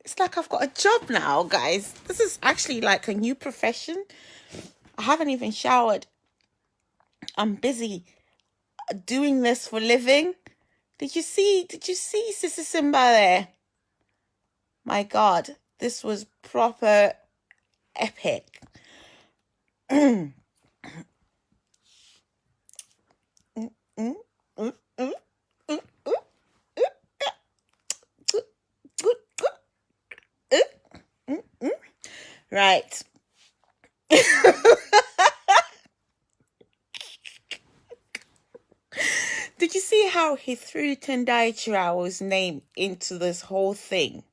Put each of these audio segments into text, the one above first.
It's like I've got a job now, guys. This is actually like a new profession. I haven't even showered. I'm busy doing this for living. Did you see Sister Simba there? My God, this was proper epic. Mm, mm, mm, mm, mm, mm, mm, mm. Right. Did you see how he threw Tendai Chirao's name into this whole thing?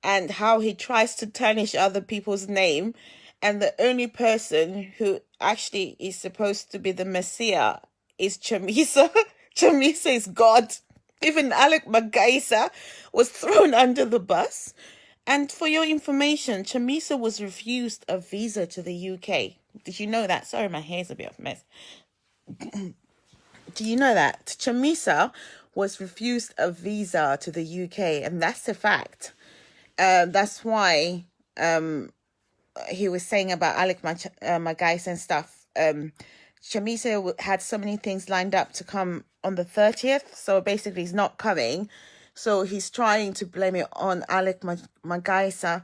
And how he tries to tarnish other people's name, and the only person who actually is supposed to be the Messiah is Chamisa. Chamisa is God. Even Alec Magaisa was thrown under the bus. And for your information, Chamisa was refused a visa to the UK. Did you know that? Sorry, my hair's a bit of a mess. Do you know that Chamisa was refused a visa to the UK, and that's a fact. That's why he was saying about Alec Magais and stuff. Chamisa had so many things lined up to come on the 30th, so basically he's not coming. So he's trying to blame it on Alec Magaisa,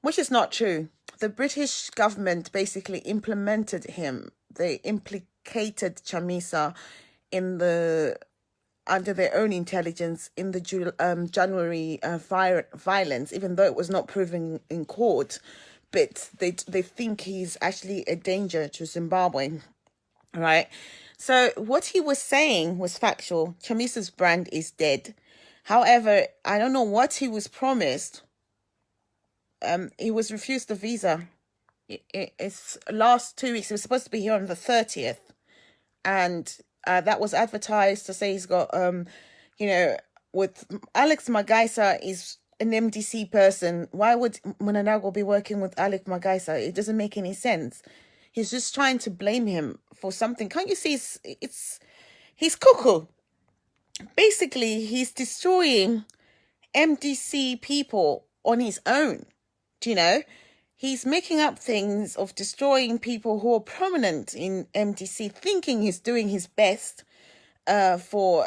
which is not true. The British government basically implemented him. They implicated Chamisa in the under their own intelligence in the January violence, even though it was not proven in court. But they think he's actually a danger to Zimbabwe, right? So what he was saying was factual. Chamisa's brand is dead. However, I don't know what he was promised. He was refused the visa. It's last 2 weeks. He was supposed to be here on the 30th, and that was advertised to say he's got with Alex Magaisa is an MDC person. Why would Munanago be working with Alex Magaisa? It doesn't make any sense. He's just trying to blame him for something. Can't you see? He's cuckoo. Basically, he's destroying MDC people on his own. Do you know? He's making up things of destroying people who are prominent in MDC, thinking he's doing his best for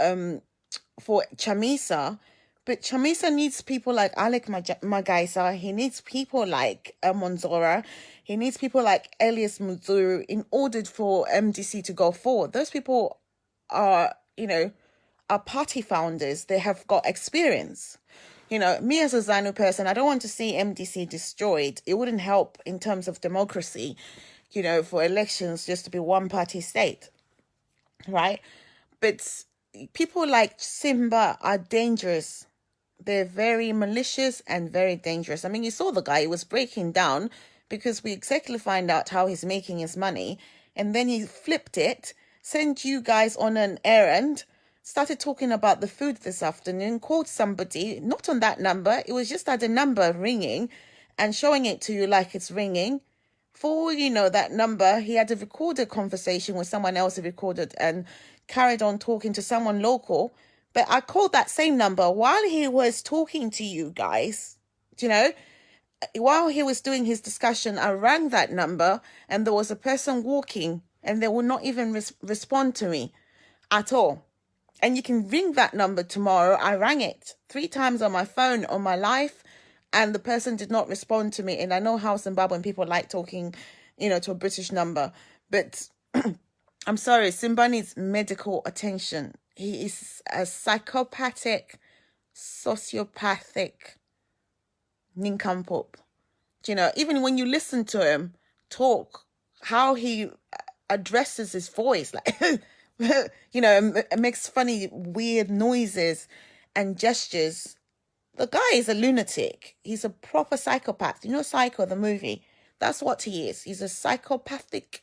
Chamisa. But Chamisa needs people like Alec Magaisa. He needs people like Monzora. He needs people like Elias Muzuru in order for MDC to go forward. Those people are party founders. They have got experience. Me as a ZANU person, I don't want to see MDC destroyed. It wouldn't help in terms of democracy, for elections just to be one party state, right? But people like Simba are dangerous. They're very malicious and very dangerous. I mean, you saw the guy, he was breaking down because we exactly find out how he's making his money. And then he flipped it, sent you guys on an errand, started talking about the food this afternoon, called somebody, not on that number. It was just at a number ringing and showing it to you like it's ringing. For all you know, that number, he had a recorded conversation with someone else, he recorded and carried on talking to someone local. But I called that same number while he was talking to you guys, while he was doing his discussion. I rang that number and there was a person walking and they would not even respond to me at all. And you can ring that number tomorrow. I rang it 3 times on my phone, on my life, and the person did not respond to me. And I know how Zimbabwean people like talking, to a British number. But I'm sorry, Simba needs medical attention. He is a psychopathic, sociopathic nincompoop. Even when you listen to him talk, how he addresses his voice, like... it makes funny, weird noises and gestures. The guy is a lunatic. He's a proper psychopath. Psycho, the movie? That's what he is. He's a psychopathic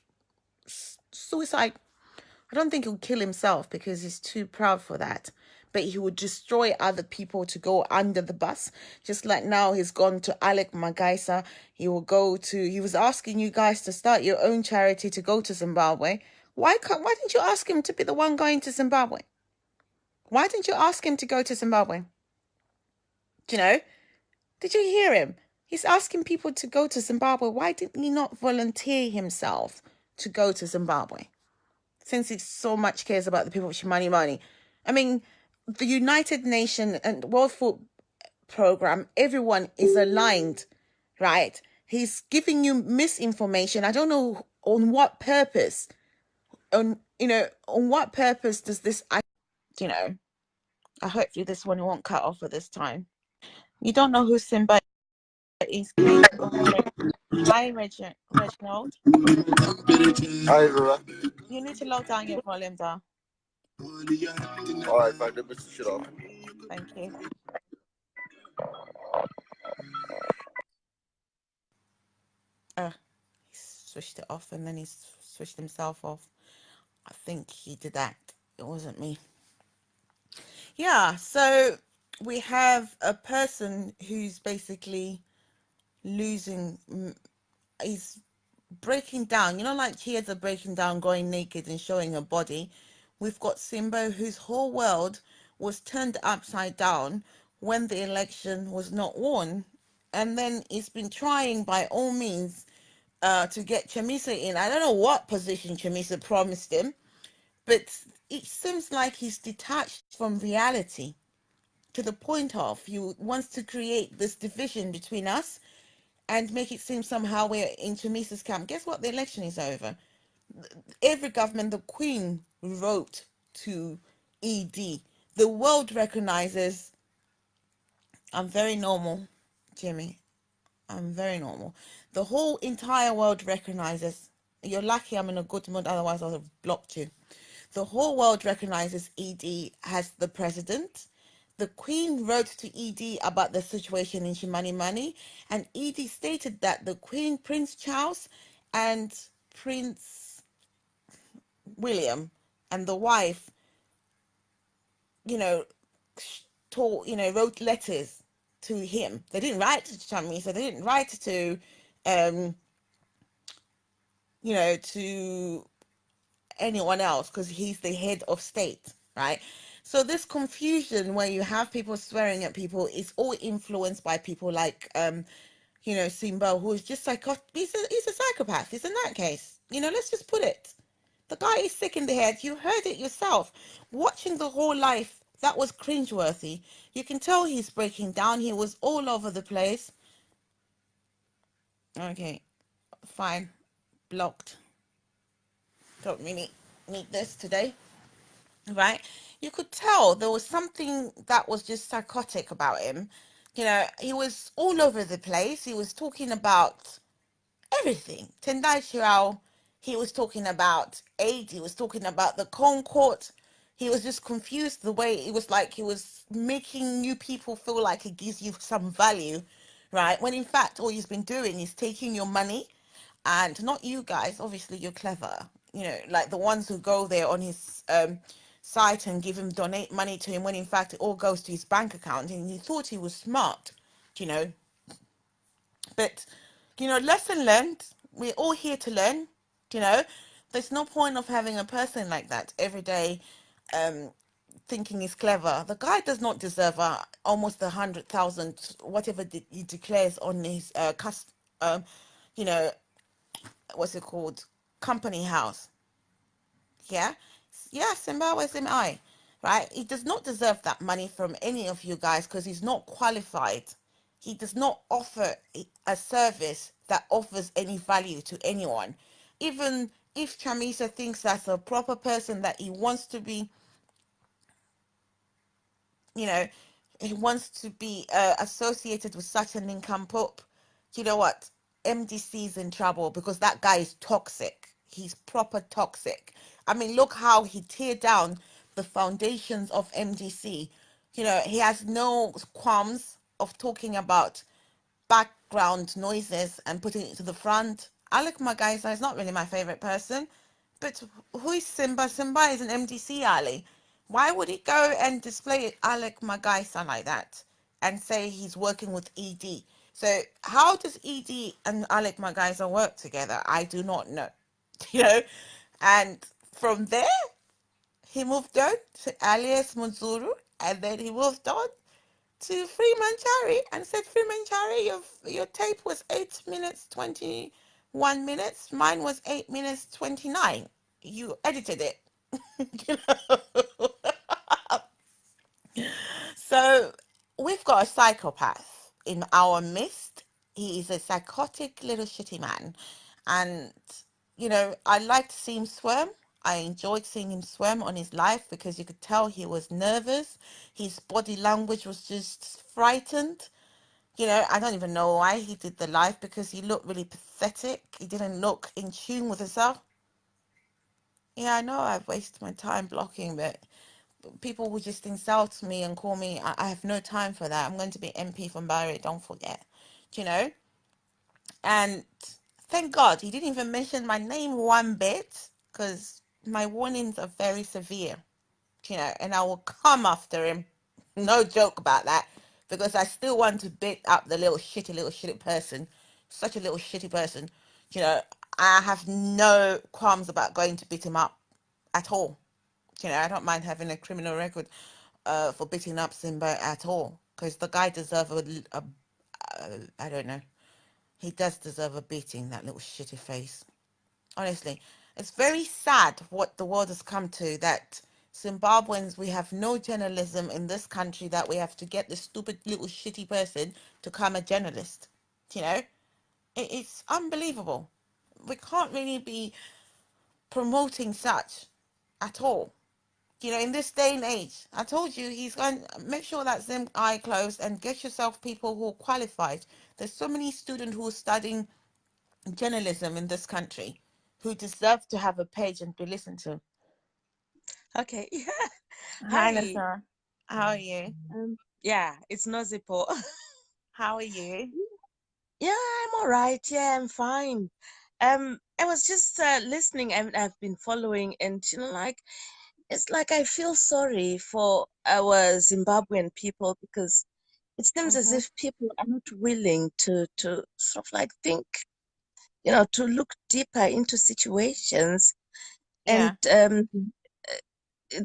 suicide. I don't think he'll kill himself because he's too proud for that. But he would destroy other people to go under the bus. Just like now he's gone to Alec Magaisa. He was asking you guys to start your own charity to go to Zimbabwe. Why didn't you ask him to be the one going to Zimbabwe? Why didn't you ask him to go to Zimbabwe? Do you know? Did you hear him? He's asking people to go to Zimbabwe. Why didn't he not volunteer himself to go to Zimbabwe? Since he so much cares about the people of Shimani. I mean, the United Nations and World Food Program, everyone is aligned, right? He's giving you misinformation. I don't know on what purpose. On what purpose does this? Hopefully this one won't cut off at this time. You don't know who Simba is. Hi, Reginald. Hi, Rura. You need to lower down your volume, down. Alright, fine. Let me switch it off. Thank you. He switched it off and then he switched himself off. I think he did that. It wasn't me. Yeah, so we have a person who's basically losing. He's breaking down. You know, like kids are breaking down, going naked and showing her body. We've got Simba, whose whole world was turned upside down when the election was not won. And then he's been trying by all means to get Chamisa in. I don't know what position Chamisa promised him, but it seems like he's detached from reality to the point of he wants to create this division between us and make it seem somehow we're in Chamisa's camp. Guess what? The election is over. Every government, the Queen wrote to ED. The world recognizes I'm very normal, Jimmy. I'm very normal. The whole entire world recognizes. You're lucky I'm in a good mood, otherwise I would have blocked you. The whole world recognizes ED as the president. The Queen wrote to ED about the situation in Shimani, and ED stated that the Queen, Prince Charles, and Prince William, and the wife, wrote letters to him. They didn't write to Chamisa. They didn't write to, to anyone else because he's the head of state, right? So this confusion where you have people swearing at people is all influenced by people like Simba, who is just he's a psychopath. He's a nutcase. Let's just put it. The guy is sick in the head. You heard it yourself. Watching the whole life, that was cringeworthy. You can tell he's breaking down. He was all over the place. Okay, fine. Blocked. Don't really need this today. Right? You could tell there was something that was just psychotic about him. He was all over the place. He was talking about everything. Tendai Shirao, he was talking about aid, he was talking about the Concord. He was just confused the way it was like he was making new people feel like he gives you some value, right? When in fact all he's been doing is taking your money, and not you guys, obviously you're clever, like the ones who go there on his site and give him donate money to him when in fact it all goes to his bank account, and he thought he was smart, you know but lesson learned. We're all here to learn. you know there's no point of having a person like that every day, thinking he's clever. The guy does not deserve almost 100,000 whatever he declares on his you know what's it called, company house. Yeah, yeah, Simba, where's Zimeye? Right? He does not deserve that money from any of you guys because he's not qualified. He does not offer a service that offers any value to anyone. Even if Chamisa thinks that's a proper person that he wants to be, you know, he wants to be associated with such an incompetent, you know what? MDC's in trouble because that guy is toxic. He's proper toxic. I mean, look how he tear down the foundations of MDC. He has no qualms of talking about background noises and putting it to the front. Alec Magaiza is not really my favorite person, but who is Simba? Simba is an MDC Ali. Why would he go and display Alec Magaiza like that and say he's working with ED? So how does ED and Alec Magaiza work together? I do not know. You know, and from there He moved on to alias Muzuru, and then he moved on to Freeman Cherry and said, Freeman Cherry, your tape was 8 minutes 21 minutes. Mine was 8 minutes 29. You edited it. You know? So we've got a psychopath in our midst. He is a psychotic little shitty man. And, I like to see him swim. I enjoyed seeing him swim on his life because you could tell he was nervous. His body language was just frightened. I don't even know why he did the live because he looked really pathetic. He didn't look in tune with himself. Yeah, I know I've wasted my time blocking, but people will just insult me and call me. I have no time for that. I'm going to be MP from Barry, don't forget. You know? And thank God he didn't even mention my name one bit because my warnings are very severe, and I will come after him. No joke about that because I still want to beat up the little shitty person. Such a little shitty person. You know, I have no qualms about going to beat him up at all. I don't mind having a criminal record for beating up Simba at all because the guy deserves I don't know. He does deserve a beating, that little shitty face. Honestly, it's very sad what the world has come to that Zimbabweans, we have no journalism in this country, that we have to get this stupid little shitty person to become a journalist. You know, it's unbelievable. We can't really be promoting such at all. In this day and age, I told you he's going to make sure that Zimeye closed and get yourself people who are qualified. There's so many students who are studying journalism in this country who deserve to have a page and be listened to. Okay, yeah. Hi, Hi. Nasara. How are you? Yeah, it's Nozipo. How are you? Yeah, I'm all right. Yeah, I'm fine. I was just listening and I've been following, and it's like I feel sorry for our Zimbabwean people because it seems as Mm-hmm. if people are not willing to sort of like think, to look deeper into situations, and Yeah.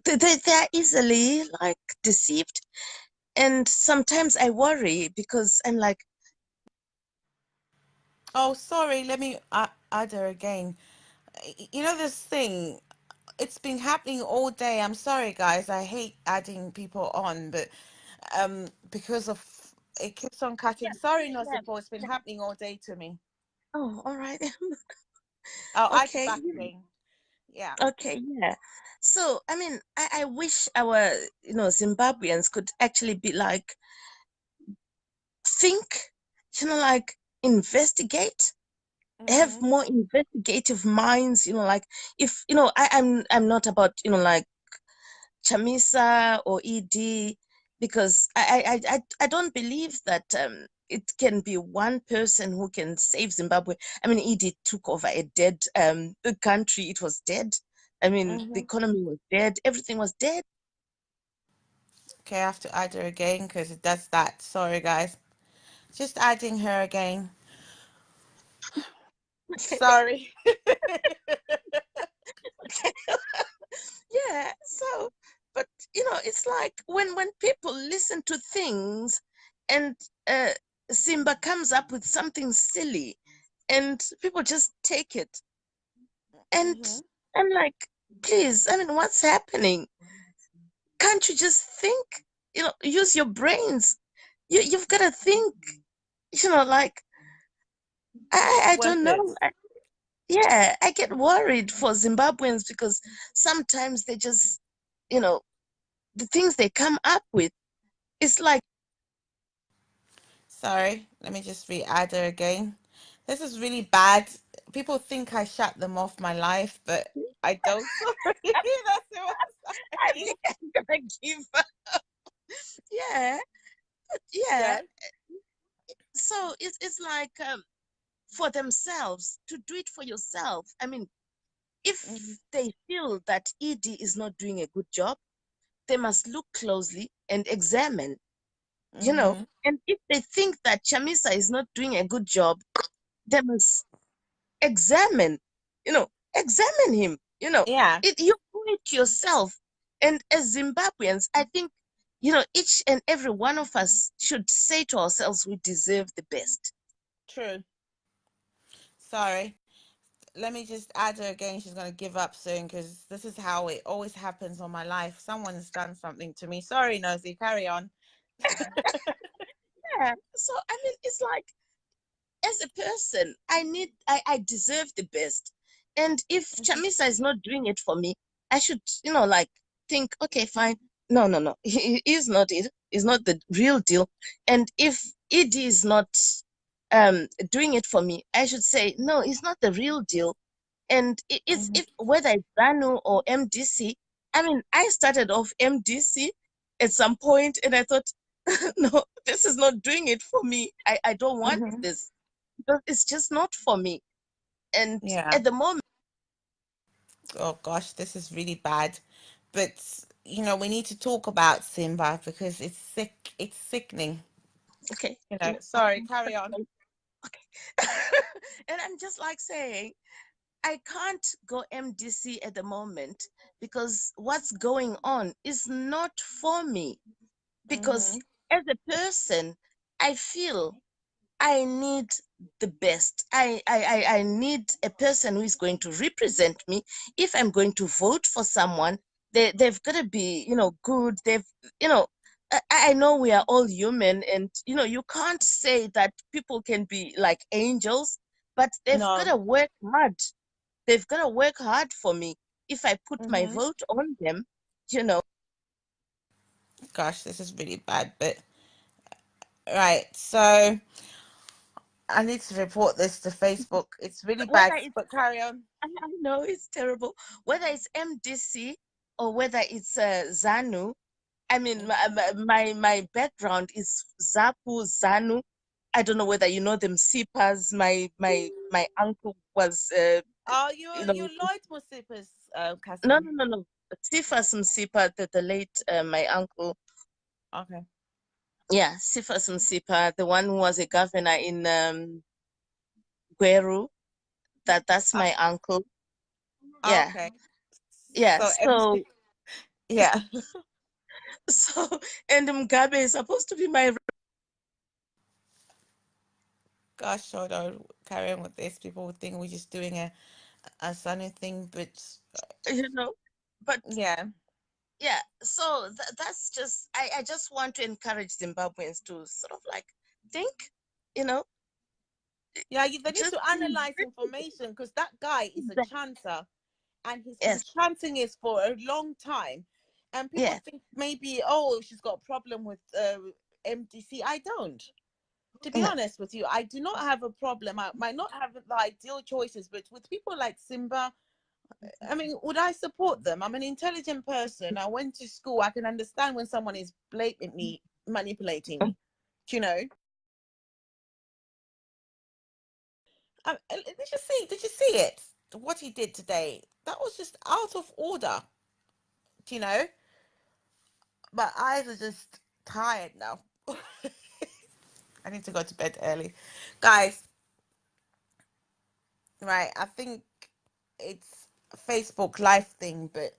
they're easily like deceived. And sometimes I worry because I'm like, Oh, sorry. Let me add her again. This thing, it's been happening all day. I'm sorry, guys. I hate adding people on, but because of it keeps on yeah, cutting. Sorry, yeah, Nosipo. It's been yeah. happening all day to me. Oh, all right. I'll add you Okay, back again. Yeah. okay, yeah. So, I mean, I wish our, Zimbabweans could actually be like, think, like investigate, have Mm-hmm. more investigative minds, like if, I'm not about, like Chamisa or ED, because I don't believe that it can be one person who can save Zimbabwe. I mean, ED took over a dead country. It was dead. I mean, the Mm-hmm. economy was dead. Everything was dead. Okay, I have to add her again because it does that. Sorry, guys. Just adding her again. Sorry. Yeah. So, but it's like when people listen to things, and uh, Simba comes up with something silly, and people just take it. And Mm-hmm. I'm like, please, I mean, what's happening? Can't you just think? Use your brains. You've got to think. Like I Worth don't it. know. Yeah, I get worried for Zimbabweans because sometimes they just, you know, the things they come up with. It's like, Sorry. Let me just re-add her again. This is really bad. People think I shut them off my life, but I don't. Sorry. That's what I'm I sorry. think I'm gonna give up. Yeah, yeah. Yeah. So it's like for themselves to do it for yourself. I mean, if Mm-hmm. they feel that ED is not doing a good job, they must look closely and examine, Mm-hmm. And if they think that Chamisa is not doing a good job, they must examine, examine him. Yeah. You do it yourself. And as Zimbabweans, I think, each and every one of us should say to ourselves, we deserve the best. True. Sorry. Let me just add her again. She's going to give up soon because this is how it always happens on my life. Someone's done something to me. Sorry, Nosy. Carry on. Yeah. So, I mean, it's like, as a person, I deserve the best. And if Chamisa is not doing it for me, I should, like think, okay, fine. No, no, no. He is not it. He's not the real deal. And if ED is not doing it for me, I should say, no, it's not the real deal. And if whether it's Zanu or MDC, I mean, I started off MDC at some point and I thought, no, this is not doing it for me. I don't want this. Because it's just not for me. And Yeah. at the moment, Oh gosh, this is really bad. But we need to talk about Simba because it's sick. It's sickening. okay, Sorry, carry on. okay. And I'm just like saying, I can't go MDC at the moment because what's going on is not for me. Because as a person, I feel I need the best. I need a person who is going to represent me. If I'm going to vote for someone, they've got to be, good. You know, I know we are all human, and you can't say that people can be like angels, but they've got No. to work hard. They've got to work hard for me. If I put my Mm-hmm. vote on them, you know. Gosh, this is really bad. But right, so I need to report this to Facebook. It's really Whether bad. it's But carry on. I know it's terrible. Whether it's MDC or whether it's ZANU, I mean, my background is Zapu, ZANU. I don't know whether you know them, Sipas. My uncle was, Oh, you you know, Lloyd Musipa's no, cousin. no, no, no. Sifas Msipa, the late, my uncle. Okay. Yeah, Sifas Msipa, the one who was a governor in Gweru. That's my uncle. Yeah, Okay. yeah. So MC. Yeah. So, and Mugabe is supposed to be my, Gosh, hold on. Carry on with this. People would think we're just doing a sunny thing, but you know, but yeah. yeah. So that's just, I just want to encourage Zimbabweans to sort of like think, you know, Yeah, they need just to analyze information because that guy is a chanter and he's been yes, chanting it for a long time. And people yeah, think maybe, oh, she's got a problem with MDC. I don't. To be no, honest with you, I do not have a problem. I might not have the ideal choices, but with people like Simba, I mean, would I support them? I'm an intelligent person. I went to school. I can understand when someone is blatantly manipulating me. Do you know? Did you see it? What he did today? That was just out of order. Do you know? My eyes are just tired now. I need to go to bed early, guys. Right? I think it's a Facebook live thing, but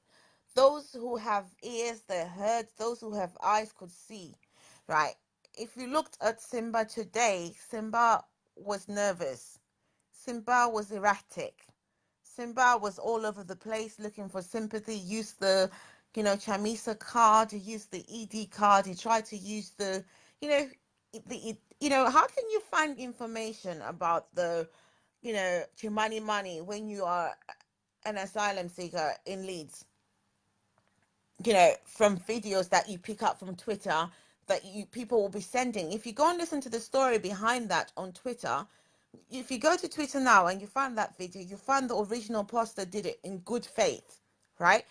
those who have ears that heard, those who have eyes could see, right? If you looked at Simba today, Simba was nervous. Simba was erratic. Simba was all over the place looking for sympathy, used the, Chamisa card, he used the ED card, he tried to use the, you know, how can you find information about the, Chimani money when you are an asylum seeker in Leeds? From videos that you pick up from Twitter that you people will be sending. If you go and listen to the story behind that on Twitter, if you go to Twitter now and you find that video, you find the original poster did it in good faith, right?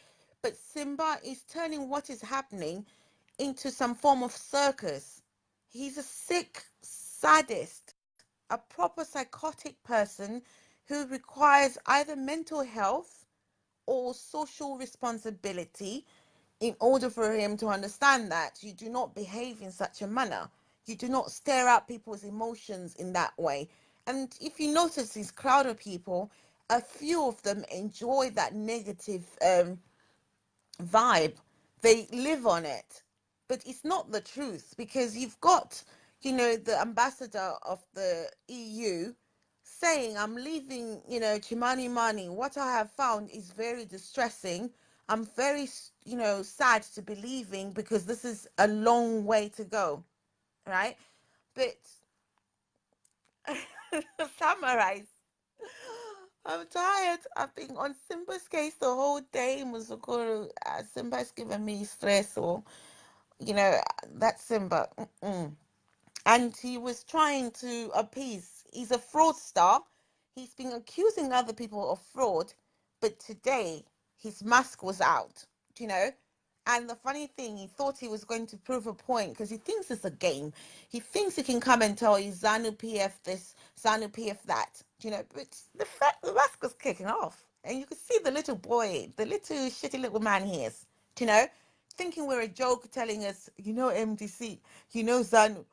But Simba is turning what is happening into some form of circus. He's a sick sadist, a proper psychotic person who requires either mental health or social responsibility in order for him to understand that you do not behave in such a manner. You do not stare at people's emotions in that way. And if you notice this crowd of people, a few of them enjoy that negative vibe. They live on it, but it's not the truth, because you've got, the ambassador of the EU saying, I'm leaving, Chimani Mani. What I have found is very distressing. I'm very, sad to be leaving, because this is a long way to go, right? But summarize. I'm tired. I've been on Simba's case the whole day, Muzukuru. Simba's giving me stress, or you know, that Simba. Mm-mm. And he was trying to appease. He's a fraudster. He's been accusing other people of fraud, but today his mask was out, you know. And the funny thing, he thought he was going to prove a point, because he thinks it's a game. He thinks he can come and tell you ZANU PF this, ZANU PF that, But the mask was kicking off, and you could see the little boy, the little shitty little man he is, you know, thinking we're a joke, telling us, MDC, ZANU.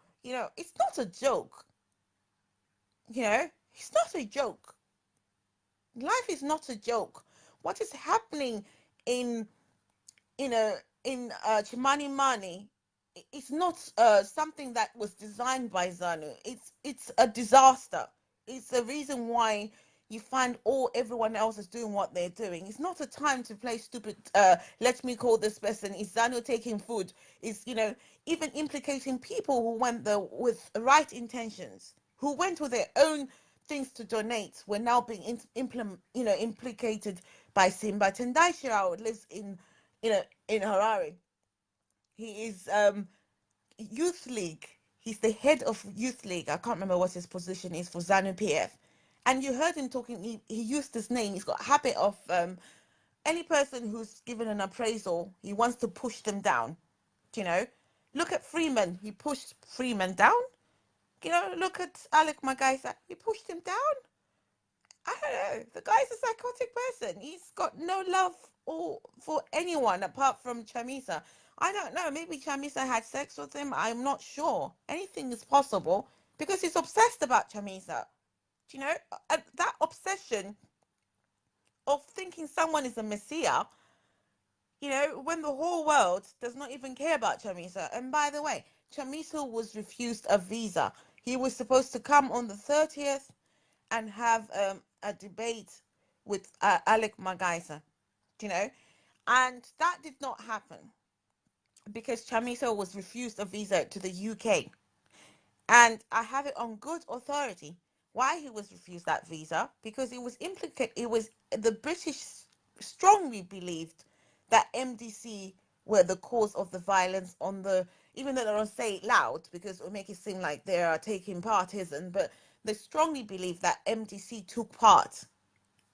It's not a joke. It's not a joke. Life is not a joke. What is happening in Chimani Mani, it's not something that was designed by ZANU. It's a disaster. It's the reason why you find everyone else is doing what they're doing. It's not a time to play stupid. Let me call this person. Is ZANU taking food? Is even implicating people who went there with right intentions, who went with their own things to donate, were now being implicated by Simba. Tendai Shirao lives in Harare. He is youth league. He's the head of youth league. I can't remember what his position is for ZANU PF. And you heard him talking. He used his name. He's got a habit of any person who's given an appraisal, he wants to push them down. You know, look at Freeman. He pushed Freeman down. Look at Alec Magaisa. He pushed him down. I don't know. The guy's a psychotic person. He's got no love for anyone apart from Chamisa. I don't know. Maybe Chamisa had sex with him. I'm not sure. Anything is possible, because he's obsessed about Chamisa. That obsession of thinking someone is a messiah, when the whole world does not even care about Chamisa. And by the way, Chamisa was refused a visa. He was supposed to come on the 30th and have a debate with Alec Magaisa, and that did not happen, because Chamisa was refused a visa to the UK. And I have it on good authority why he was refused that visa, because it was the British strongly believed that MDC were the cause of the violence even though they don't say it loud, because it will make it seem like they are taking partisan, but they strongly believe that MDC took part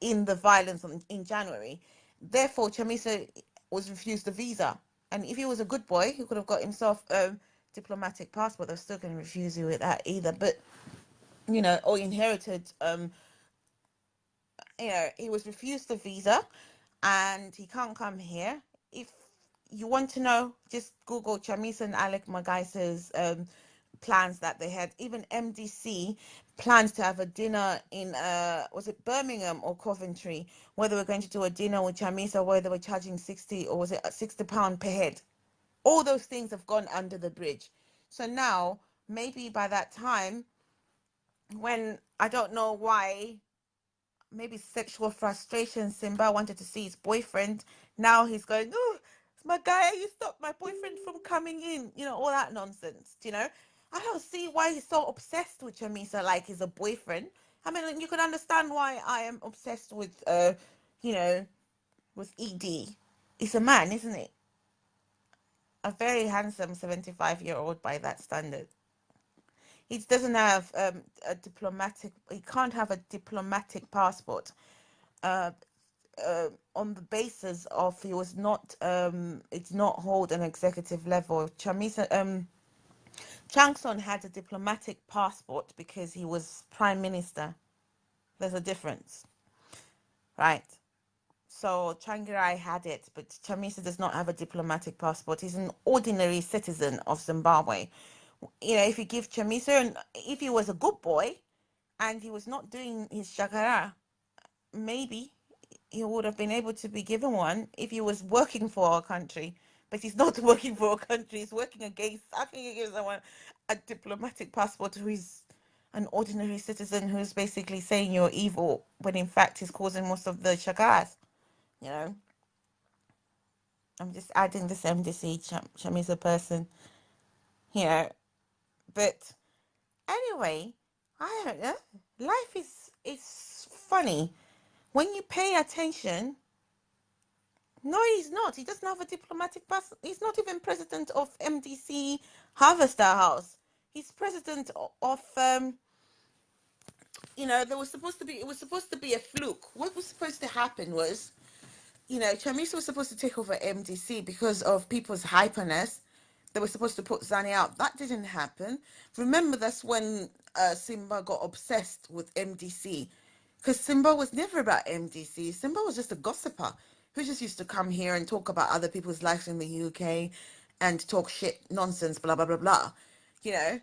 in the violence in January. Therefore, Chamisa was refused the visa. And if he was a good boy, he could have got himself a diplomatic passport. They're still going to refuse you with that either. But, or inherited, he was refused the visa, and he can't come here. If you want to know, just Google Chamisa and Alec Magaisa's plans that they had. Even MDC plans to have a dinner in was it Birmingham or Coventry, where they were going to do a dinner with Chamisa, where they were charging 60, or was it £60 per head. All those things have gone under the bridge. So now, maybe by that time, when I don't know why, maybe sexual frustration, Simba wanted to see his boyfriend. Now he's going, oh, it's my guy, you stopped my boyfriend from coming in. All that nonsense, I don't see why he's so obsessed with Chamisa like he's a boyfriend. I mean, you can understand why I am obsessed with, with ED. It's a man, isn't it? A very handsome 75-year-old by that standard. He doesn't have a diplomatic. He can't have a diplomatic passport. On the basis of he was not. It's not hold an executive level. Changson had a diplomatic passport because he was prime minister. There's a difference, right? So Changirai had it, but Chamisa does not have a diplomatic passport. He's an ordinary citizen of Zimbabwe. If you give Chamisa, and if he was a good boy and he was not doing his shakara, maybe he would have been able to be given one if he was working for our country. but he's not working for a country. He's working against. How can you give someone a diplomatic passport who is an ordinary citizen who's basically saying you're evil when in fact he's causing most of the shakas? You know, I'm just adding this MDC Chamisa person. You know, but anyway, I don't know. Life is funny when you pay attention. No, he's not. He doesn't have a diplomatic pass. He's not even president of MDC Harvester House. He's president of there was supposed to be, it was supposed to be a fluke. What was supposed to happen was, Chamisa was supposed to take over MDC because of people's hyperness. They were supposed to put Zani out. That didn't happen. Remember, that's when Simba got obsessed with MDC. Because Simba was never about MDC. Simba was just a gossiper who just used to come here and talk about other people's lives in the UK and talk shit, nonsense, blah, blah, blah, blah. You know,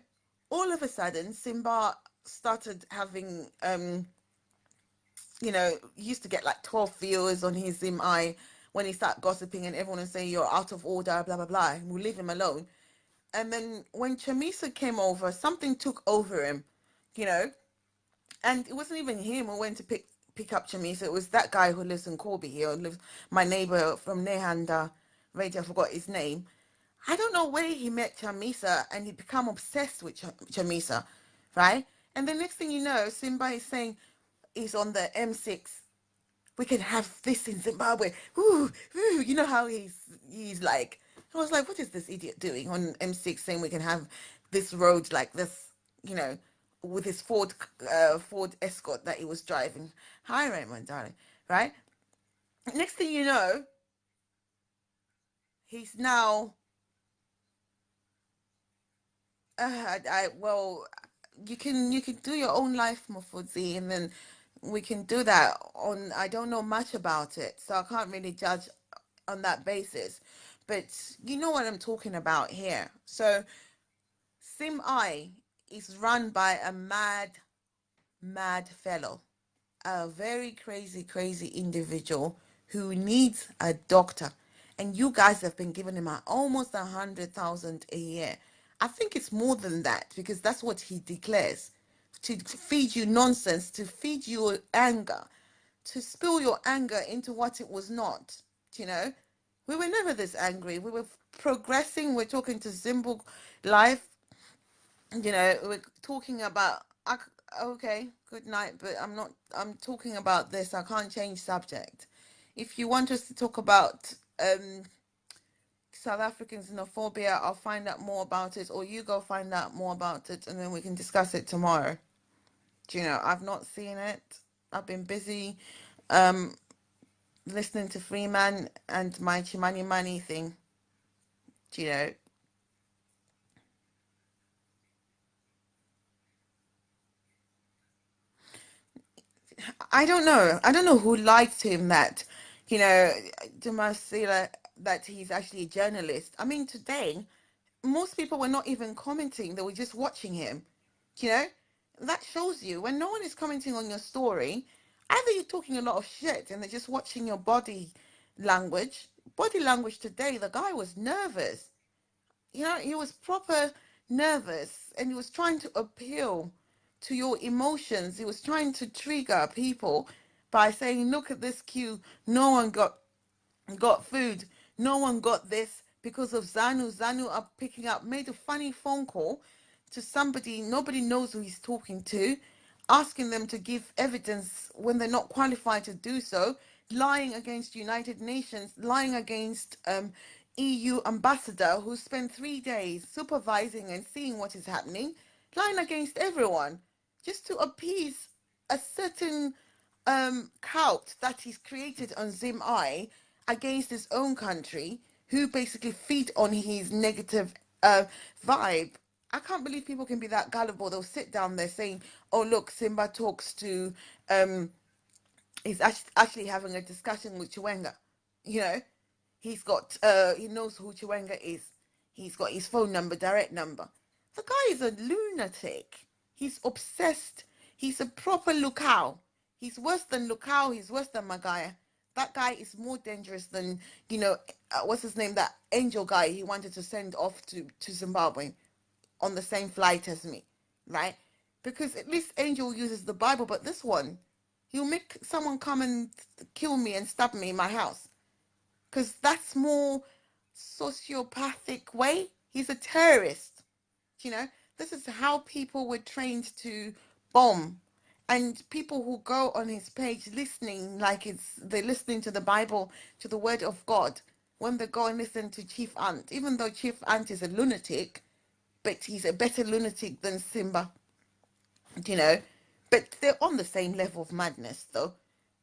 all of a sudden, Simba started having, he used to get like 12 viewers on his Zimeye when he started gossiping, and everyone would say, you're out of order, blah, blah, blah. We'll leave him alone. And then when Chamisa came over, something took over him, you know, and it wasn't even him who went to pick up Chamisa. It was that guy who lives in Corby here, who lives, my neighbor from Nehanda Radio, I forgot his name. I don't know where he met Chamisa, and he become obsessed with Chamisa, right? And the next thing you know, Simba is saying he's on the M6. We can have this in Zimbabwe. Ooh, ooh. You know how he's like. I was like, what is this idiot doing on M6 saying we can have this road like this, with his Ford Escort that he was driving. Hi, Raymond, darling. Right? Next thing you know, he's now you can do your own life, Mufudzi, and then we can do that on. I don't know much about it, so I can't really judge on that basis, but you know what I'm talking about here. So Zimeye is run by a mad fellow, a very crazy individual who needs a doctor, and you guys have been giving him almost 100,000 a year. I think it's more than that, because that's what he declares, to feed you nonsense, to feed you anger, to spill your anger into what it was not. you know we were never this angry. We were progressing. We're talking to Zimbo live. We're talking about, okay, good night, but I'm talking about this. I can't change subject. If you want us to talk about South African xenophobia, I'll find out more about it, or you go find out more about it, and then we can discuss it tomorrow. I've not seen it. I've been busy listening to Freeman and my Chimani Money thing. you know I don't know who lied to him that, Damasila, that he's actually a journalist. I mean, today, most people were not even commenting. They were just watching him. You know, that shows you when no one is commenting on your story, either you're talking a lot of shit and they're just watching your body language. Body language today, the guy was nervous. He was proper nervous, and he was trying to appeal to your emotions. He was trying to trigger people by saying, look at this queue. No one got food. No one got this because of Zanu. Zanu are picking up, made a funny phone call to somebody, nobody knows who he's talking to, asking them to give evidence when they're not qualified to do so, lying against United Nations, lying against EU ambassador who spent 3 days supervising and seeing what is happening, lying against everyone just to appease a certain cult that he's created on Zimeye against his own country, who basically feed on his negative vibe. I can't believe people can be that gullible. They'll sit down there saying, oh, look, Simba talks to, he's actually having a discussion with Chiwenga. You know, he knows who Chiwenga is. He's got his phone number, direct number. The guy is a lunatic. He's obsessed. He's a proper Lukau. He's worse than Lukau. He's worse than Magaya. That guy is more dangerous than, what's his name? That angel guy he wanted to send off to Zimbabwe on the same flight as me, right? Because at least Angel uses the Bible, but this one, he'll make someone come and kill me and stab me in my house. Because that's more sociopathic way. He's a terrorist. You know, this is how people were trained to bomb. And people who go on his page listening like they're listening to the Bible, to the word of God, when they go and listen to Chief Ant, even though Chief Ant is a lunatic, but he's a better lunatic than Simba, you know. But they're on the same level of madness, though,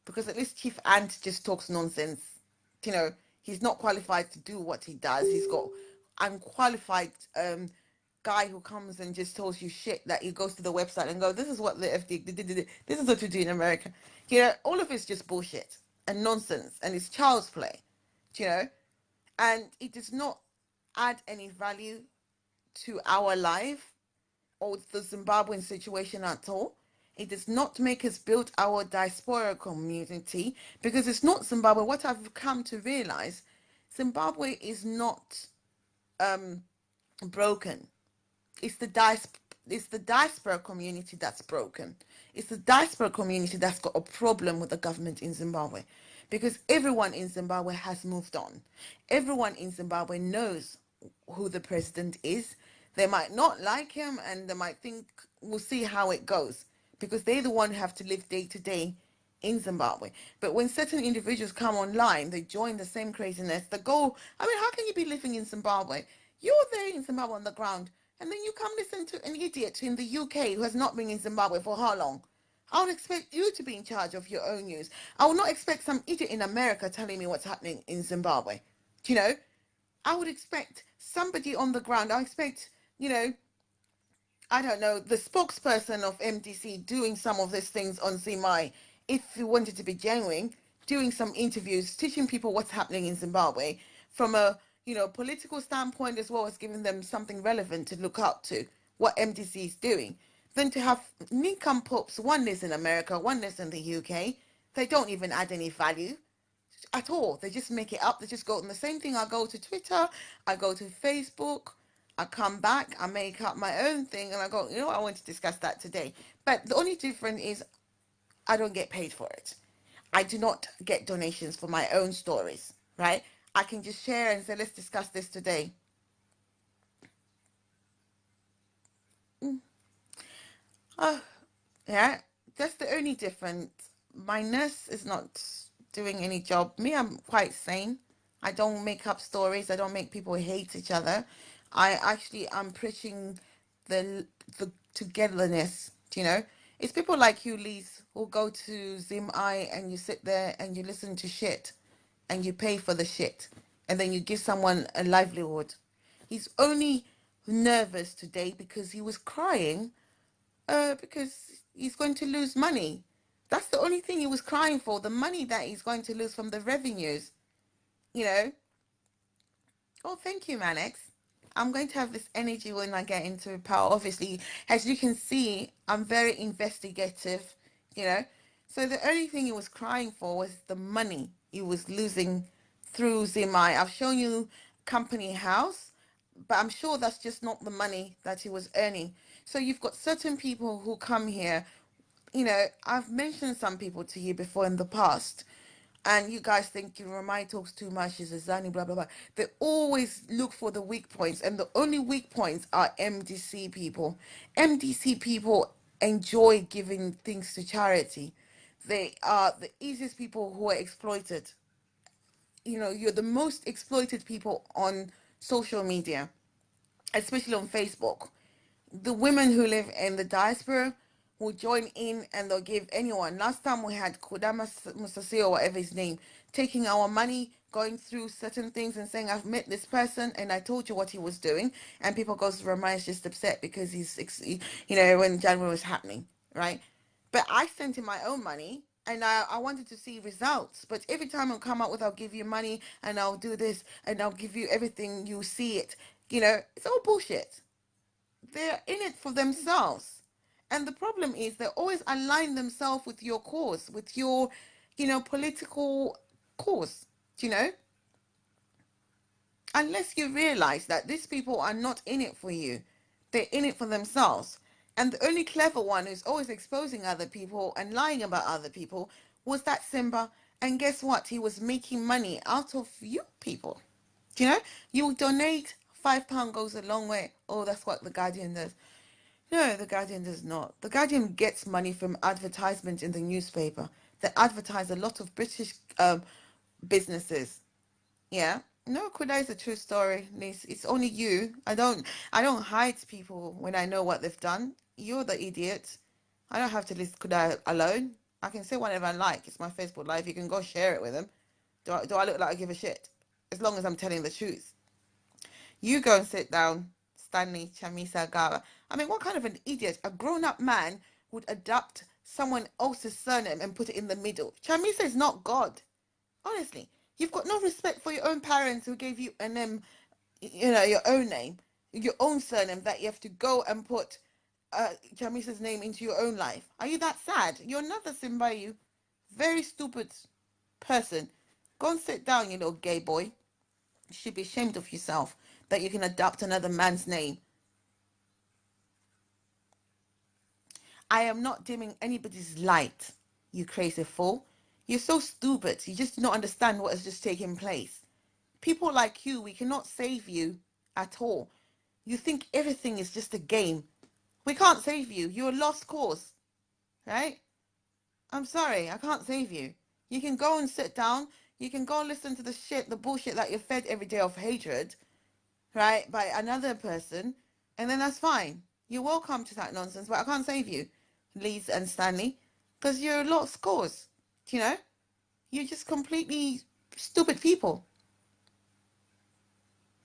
because at least Chief Ant just talks nonsense. You know, he's not qualified to do what he does. He's got unqualified guy who comes and just tells you shit that he goes to the website and go, this is what the FD did. This is what you do in America. You know, all of it's just bullshit and nonsense, and it's child's play. You know, and it does not add any value to our life or the Zimbabwean situation at all. It does not make us build our diaspora community, because it's not Zimbabwe. What I've come to realize, Zimbabwe is not broken. It's the diaspora community that's broken. It's the diaspora community that's got a problem with the government in Zimbabwe, because everyone in Zimbabwe has moved on. Everyone in Zimbabwe knows who the president is. They might not like him, and they might think we'll see how it goes, because they're the one who have to live day to day in Zimbabwe. But when certain individuals come online, they join the same craziness. They go, I mean, how can you be living in Zimbabwe? You're there in Zimbabwe on the ground, and then you come listen to an idiot in the UK who has not been in Zimbabwe for how long? I would expect you to be in charge of your own news. I would not expect some idiot in America telling me what's happening in Zimbabwe. You know, I would expect somebody on the ground. I expect, I don't know, the spokesperson of MDC doing some of these things on Zimeye, if you wanted to be genuine, doing some interviews, teaching people what's happening in Zimbabwe from a, political standpoint, as well as giving them something relevant to look up to, what MDC is doing. Then to have nincompoops, one lives in America, one lives in the UK, they don't even add any value at all. They just make it up. They just go on the same thing. I go to Twitter, I go to Facebook, I come back, I make up my own thing, and I go, I want to discuss that today. But the only difference is I don't get paid for it. I do not get donations for my own stories, right? I can just share and say, let's discuss this today. Oh, yeah, that's the only difference. My nurse is not doing any job. Me, I'm quite sane. I don't make up stories. I don't make people hate each other. I'm preaching the togetherness. It's people like you, Lise, who go to Zimeye and you sit there and you listen to shit, and you pay for the shit, and then you give someone a livelihood. He's only nervous today because he was crying because he's going to lose money. That's the only thing he was crying for, the money that he's going to lose from the revenues, you know. Oh, thank you, Manex. I'm going to have this energy when I get into power. Obviously, as you can see, I'm very investigative, you know. So the only thing he was crying for was the money he was losing through Zimeye. I've shown you company house, but I'm sure that's just not the money that he was earning. So you've got certain people who come here. I've mentioned some people to you before in the past, and you guys think Ruramai talks too much, is a Zani, blah, blah, blah. They always look for the weak points, and the only weak points are MDC people. MDC people enjoy giving things to charity. They are the easiest people who are exploited. You're the most exploited people on social media, especially on Facebook. The women who live in the diaspora will join in and they'll give anyone. Last time we had Kodama Musasi, or whatever his name, taking our money, going through certain things and saying, I've met this person and I told you what he was doing. And people goes, Ramai is just upset because when January was happening, right? But I sent him my own money and I wanted to see results. But every time I'll come out with, I'll give you money and I'll do this and I'll give you everything, you see it. It's all bullshit. They're in it for themselves. And the problem is they always align themselves with your cause, with your, political cause. Do you know? Unless you realize that these people are not in it for you, they're in it for themselves. And the only clever one who's always exposing other people and lying about other people was that Simba. And guess what? He was making money out of you people. Do you know? You donate £5 goes a long way. Oh, that's what the Guardian does. No, the Guardian does not. The Guardian gets money from advertisements in the newspaper. They advertise a lot of British businesses. Yeah. No, Kuda is a true story, niece. It's only you. I don't hide people when I know what they've done. You're the idiot. I don't have to list Kuda alone. I can say whatever I like. It's my Facebook live. You can go share it with them. Do I look like I give a shit? As long as I'm telling the truth. You go and sit down, Stanley Chamisa Gara. I mean, what kind of an idiot? A grown-up man would adopt someone else's surname and put it in the middle. Chamisa is not God. Honestly, you've got no respect for your own parents who gave you a name, your own name, your own surname that you have to go and put Chamisa's name into your own life. Are you that sad? You're not the Simba, you very stupid person. Go and sit down, you little gay boy. You should be ashamed of yourself that you can adopt another man's name. I am not dimming anybody's light, you crazy fool. You're so stupid. You just do not understand what has just taken place. People like you, we cannot save you at all. You think everything is just a game. We can't save you. You're a lost cause, right? I'm sorry, I can't save you. You can go and sit down. You can go and listen to the bullshit that you're fed every day of hatred, right, by another person, and then that's fine. You're welcome to that nonsense, but I can't save you, Liz and Stanley, because you're a lost cause. Do you know? You're just completely stupid people.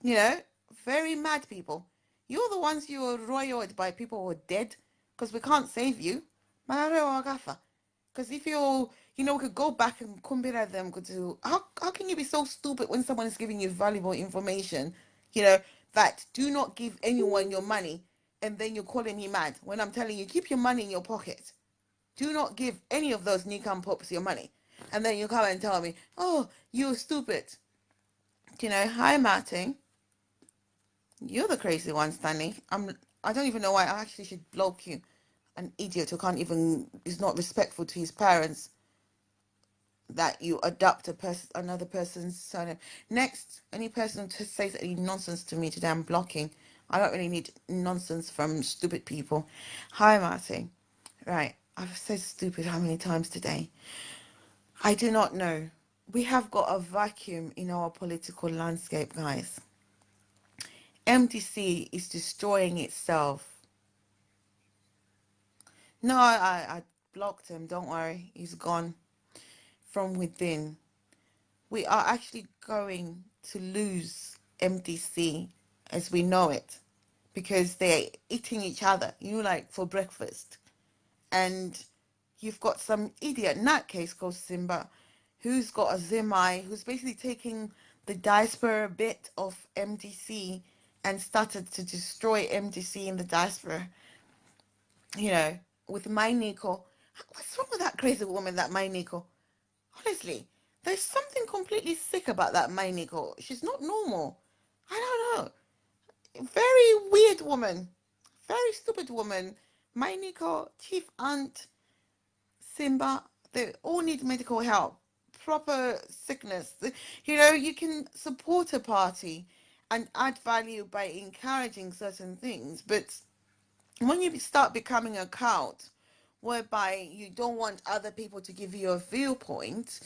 You know, very mad people. You're the ones you were roiled by people who are dead because we can't save you. Because if we could go back and compare them. How can you be so stupid when someone is giving you valuable information, that do not give anyone your money and then you're calling me mad when I'm telling you, keep your money in your pocket. Do not give any of those Nikan Pops your money. And then you come and tell me, oh, you're stupid. Hi, Martin. You're the crazy one, Stanley. I don't even know why I actually should block you. An idiot who is not respectful to his parents, that you adopt another person's surname. Next, any person who says any nonsense to me today, I'm blocking. I don't really need nonsense from stupid people. Hi, Martin. Right, I've said stupid how many times today? I do not know. We have got a vacuum in our political landscape, guys. MDC is destroying itself. No, I blocked him. Don't worry. He's gone from within. We are actually going to lose MDC as we know it because they're eating each other, like for breakfast. And you've got some idiot nutcase called Simba who's got a Zimeye who's basically taking the diaspora bit of MDC and started to destroy MDC in the diaspora, with my Nico. What's wrong with that crazy woman, that my Nico? Honestly, there's something completely sick about that my Nico. She's not normal. I don't know. Very weird woman. Very stupid woman. My Nico, chief aunt, Simba, they all need medical help. Proper sickness. You can support a party and add value by encouraging certain things, but when you start becoming a cult whereby you don't want other people to give you a viewpoint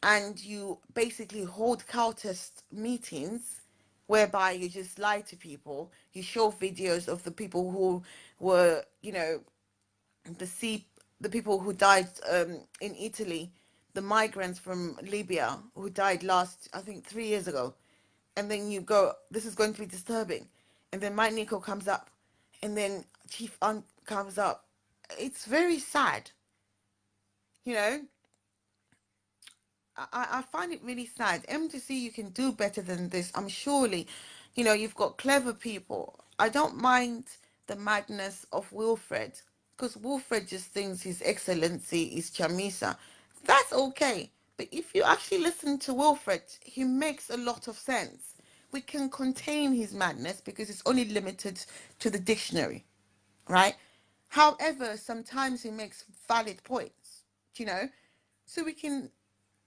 and you basically hold cultist meetings whereby you just lie to people, you show videos of the people who were, the sea the people who died in Italy, the migrants from Libya who died last, I think, 3 years ago. And then you go, this is going to be disturbing. And then Mike Nico comes up, and then Chief Aunt comes up. It's very sad. You know, I find it really sad. MTC, you can do better than this. I'm surely, you've got clever people. I don't mind the madness of Wilfred, because Wilfred just thinks his excellency is Chamisa. That's okay. But if you actually listen to Wilfred, he makes a lot of sense. We can contain his madness because it's only limited to the dictionary, right? However, sometimes he makes valid points, you know, so we can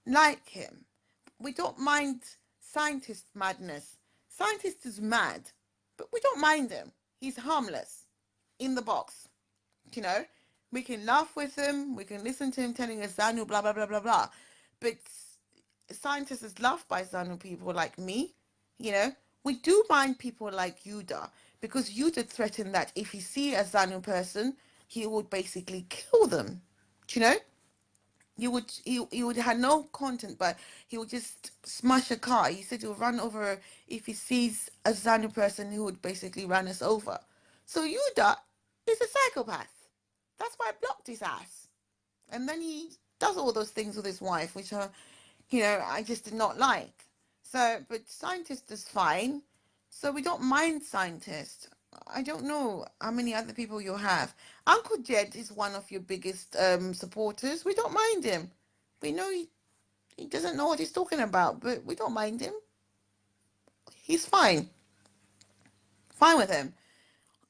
like him. We don't mind scientist madness. Scientist is mad, but we don't mind him. He's harmless in the box, you know. We can laugh with him. We can listen to him telling us Zanu, blah, blah, blah, blah, blah. But scientists is loved by Zanu people like me, you know. We do mind people like Yuda because Yuda threatened that if he see a Zanu person, he would basically kill them, do you know? He would have no content, but he would just smash a car. He said he would run over if he sees a Zanu person who would basically run us over. So Yuda is a psychopath. That's why I blocked his ass. And then he does all those things with his wife, which are, you know, I just did not like. So, but scientist is fine. So we don't mind scientists. I don't know how many other people you have. Uncle Jed is one of your biggest supporters. We don't mind him. We know he doesn't know what he's talking about, but we don't mind him. He's fine. Fine with him.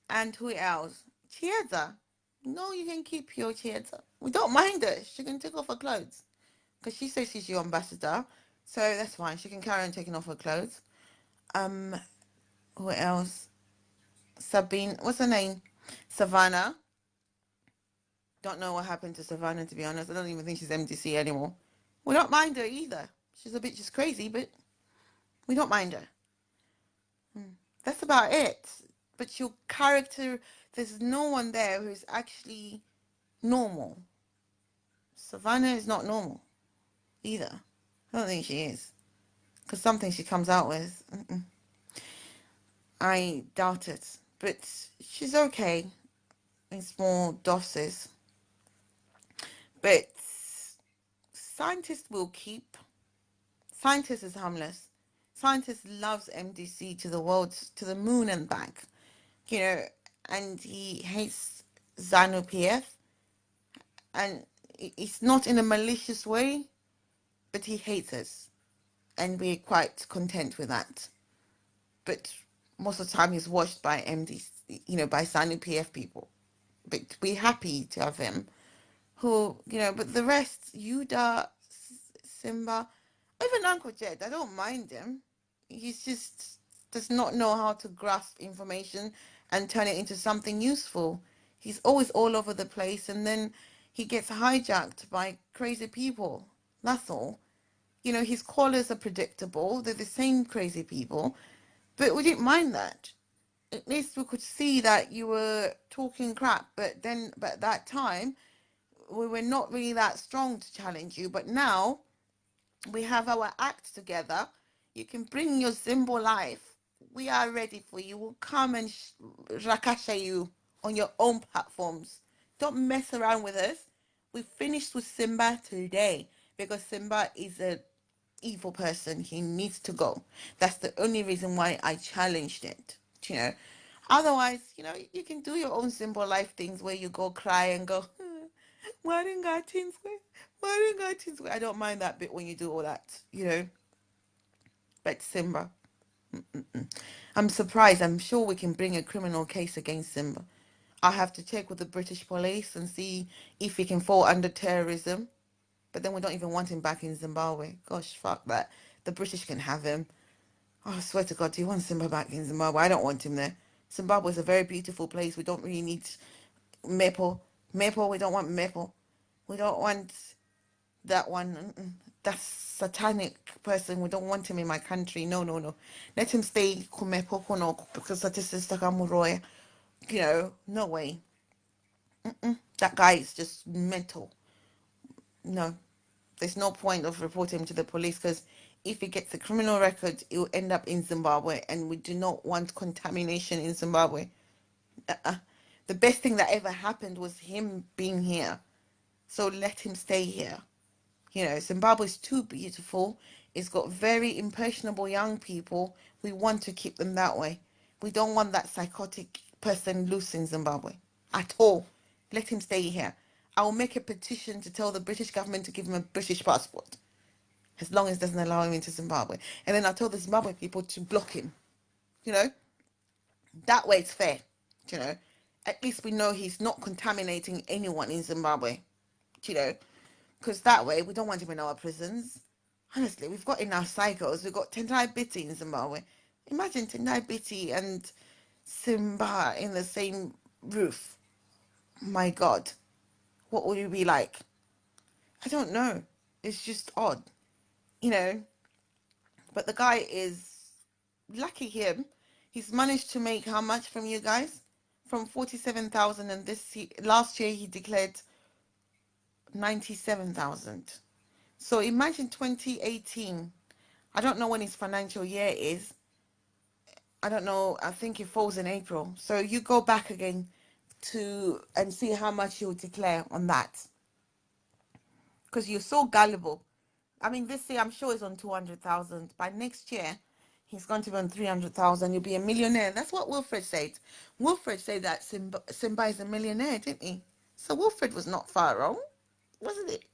And who else? Chiesa. No, you can keep your Chiesa. We don't mind her. She can take off her clothes. Because she says she's your ambassador. So that's fine. She can carry on taking off her clothes. Who else? Sabine. What's her name? Savannah. Don't know what happened to Savannah, to be honest. I don't even think she's MDC anymore. We don't mind her either. She's a bit just crazy, but we don't mind her. That's about it. But your character, there's no one there who's actually normal. Savannah is not normal either. I don't think she is. Because something she comes out with, I doubt it. But she's okay in small doses. But scientists will keep. Scientist is harmless. Scientist loves MDC to the world, to the moon and back. You know, and he hates Zanu PF. And it's not in a malicious way, but he hates us. And we're quite content with that. But most of the time he's watched by MDC, you know, by Zanu PF people. But we're happy to have him. Who, you know, but the rest, Yuda, Simba, even Uncle Jed, I don't mind him. He's just does not know how to grasp information and turn it into something useful. He's always all over the place, and then he gets hijacked by crazy people. That's all. You know, his callers are predictable. They're the same crazy people, but we didn't mind that. At least we could see that you were talking crap, but at that time, we were not really that strong to challenge you. But now we have our act together. You can bring your symbol life. We are ready for you. We'll come and rakasha you on your own platforms. Don't mess around with us. We finished with Simba today because Simba is a evil person. He needs to go. That's the only reason why I challenged it. You know, otherwise, you know, you can do your own simple life things where you go cry and go, why didn't God change way? Why didn't God change way? I don't mind that bit when you do all that, you know. But Simba, I'm surprised. I'm sure we can bring a criminal case against Simba. I have to check with the British police and see if he can fall under terrorism. But then we don't even want him back in Zimbabwe. Gosh, fuck that. The British can have him. Oh, I swear to God, do you want Simba back in Zimbabwe? I don't want him there. Zimbabwe is a very beautiful place. We don't really need Maple. Maple, we don't want Maple. We don't want that one. That's satanic person. We don't want him in my country. No, no, no. Let him stay Kumepo Kono because that is Sister Kamuroy. You know, no way. That guy is just mental. No, there's no point of reporting him to the police because if he gets a criminal record, it will end up in Zimbabwe, and we do not want contamination in Zimbabwe. The best thing that ever happened was him being here. So let him stay here. You know, Zimbabwe is too beautiful. It's got very impressionable young people. We want to keep them that way. We don't want that psychotic person loose in Zimbabwe at all. Let him stay here. I will make a petition to tell the British government to give him a British passport. as long as it doesn't allow him into Zimbabwe. And then I told the Zimbabwe people to block him. You know, that way it's fair. You know, at least we know he's not contaminating anyone in Zimbabwe. You know, because that way we don't want him in our prisons. Honestly, we've got in our cycles, we've got Tendai Biti in Zimbabwe. Imagine Tendai Biti and Simba in the same roof. My God, what would it be like? I don't know. It's just odd, you know. But the guy is, lucky him. He's managed to make how much from you guys? From 47,000, and last year he declared 97,000. So imagine 2018. I don't know when his financial year is. I don't know. I think it falls in April. So you go back again to and see how much you'll declare on that. Because you're so gullible. I mean, this year I'm sure he's on 200,000. By next year, he's going to be on 300,000. You'll be a millionaire. That's what Wilfred said. Wilfred said that Simba is a millionaire, didn't he? So Wilfred was not far wrong, wasn't it?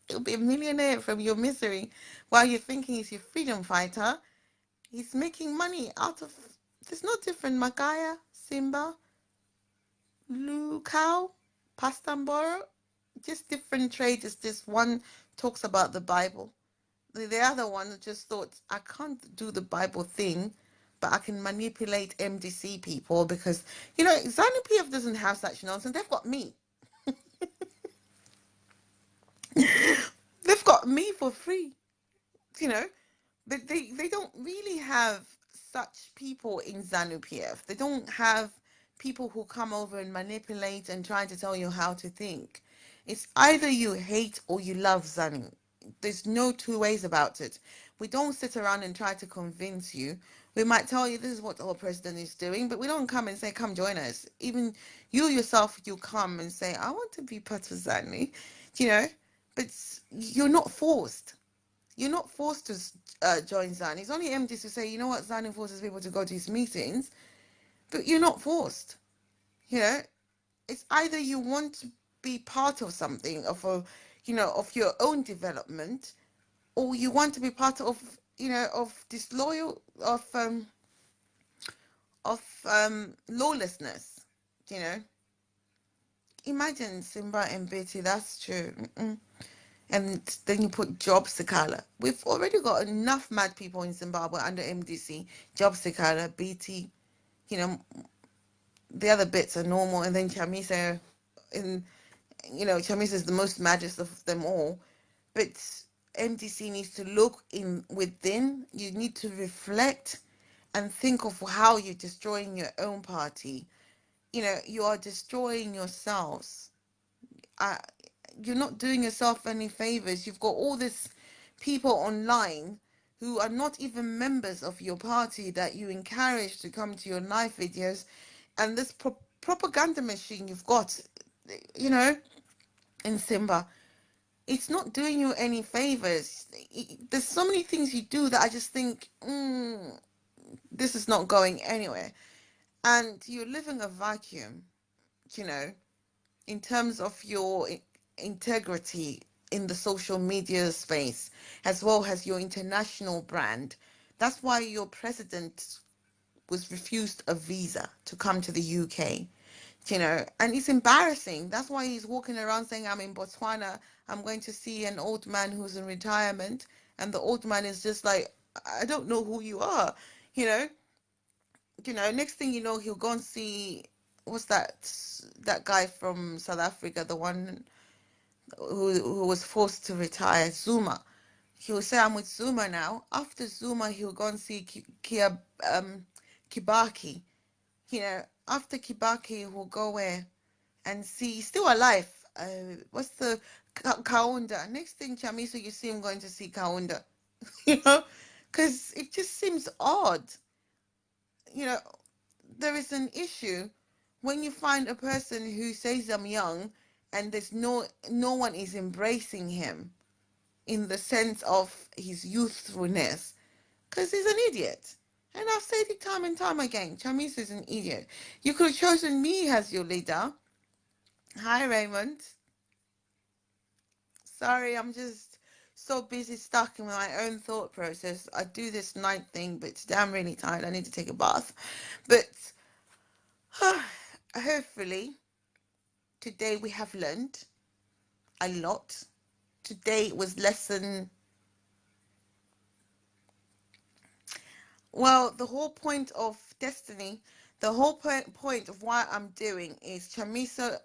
You'll be a millionaire from your misery while you're thinking he's your freedom fighter. He's making money out of. There's no different. Magaya, Simba, Lukau, Pastamboro, just different trades. It's just one talks about the Bible. The other one just thought, I can't do the Bible thing, but I can manipulate MDC people because, you know, ZANU-PF doesn't have such nonsense. They've got me. They've got me for free, you know. But they don't really have such people in ZANU-PF. They don't have people who come over and manipulate and try to tell you how to think. It's either you hate or you love ZANU. There's no two ways about it. We don't sit around and try to convince you. We might tell you this is what our president is doing, but we don't come and say, come join us. Even you yourself, you come and say, I want to be part of ZANU, you know, but you're not forced. You're not forced to join ZANU. It's only empty to say, you know what, ZANU forces people to go to his meetings, but you're not forced. You know, it's either you want to be part of something, of a, you know, of your own development, or you want to be part of, you know, of disloyal, of lawlessness. You know, imagine Simba and Betty. That's true. And then you put Job Sekala. We've already got enough mad people in Zimbabwe under MDC. Job Sekala, BT, you know, the other bits are normal. And then Chamisa, and, you know, Chamisa is the most maddest of them all. But MDC needs to look in within. You need to reflect and think of how you're destroying your own party. You know, you are destroying yourselves. You're not doing yourself any favors. You've got all these people online who are not even members of your party that you encourage to come to your live videos, and this propaganda machine you've got, you know, in Simba, it's not doing you any favors. There's so many things you do that I just think, this is not going anywhere, and you're living a vacuum, you know, in terms of your integrity in the social media space, as well as your international brand. That's why your president was refused a visa to come to the UK, you know, and it's embarrassing. That's why he's walking around saying, I'm in Botswana, I'm going to see an old man who's in retirement, and the old man is just like, I don't know who you are, you know. Next thing you know, he'll go and see, what's that guy from South Africa, the one who was forced to retire, Zuma. He'll say, I'm with Zuma now. After Zuma, he'll go and see Kibaki. You know, after Kibaki, he'll go where and see, he's still alive. What's the Kaunda? Next thing, Chamisa, you see him going to see Kaunda. You know, because it just seems odd. You know, there is an issue when you find a person who says I'm young and there's no one is embracing him in the sense of his youthfulness, because he's an idiot. And I've said it time and time again, Chamis is an idiot. You could have chosen me as your leader. Hi, Raymond. Sorry, I'm just so busy stuck in my own thought process. I do this night thing, but today I'm really tired. I need to take a bath. But hopefully today we have learned a lot. Today was lesson. Well, the whole point of Destiny, the whole point of why I'm doing is Chamisa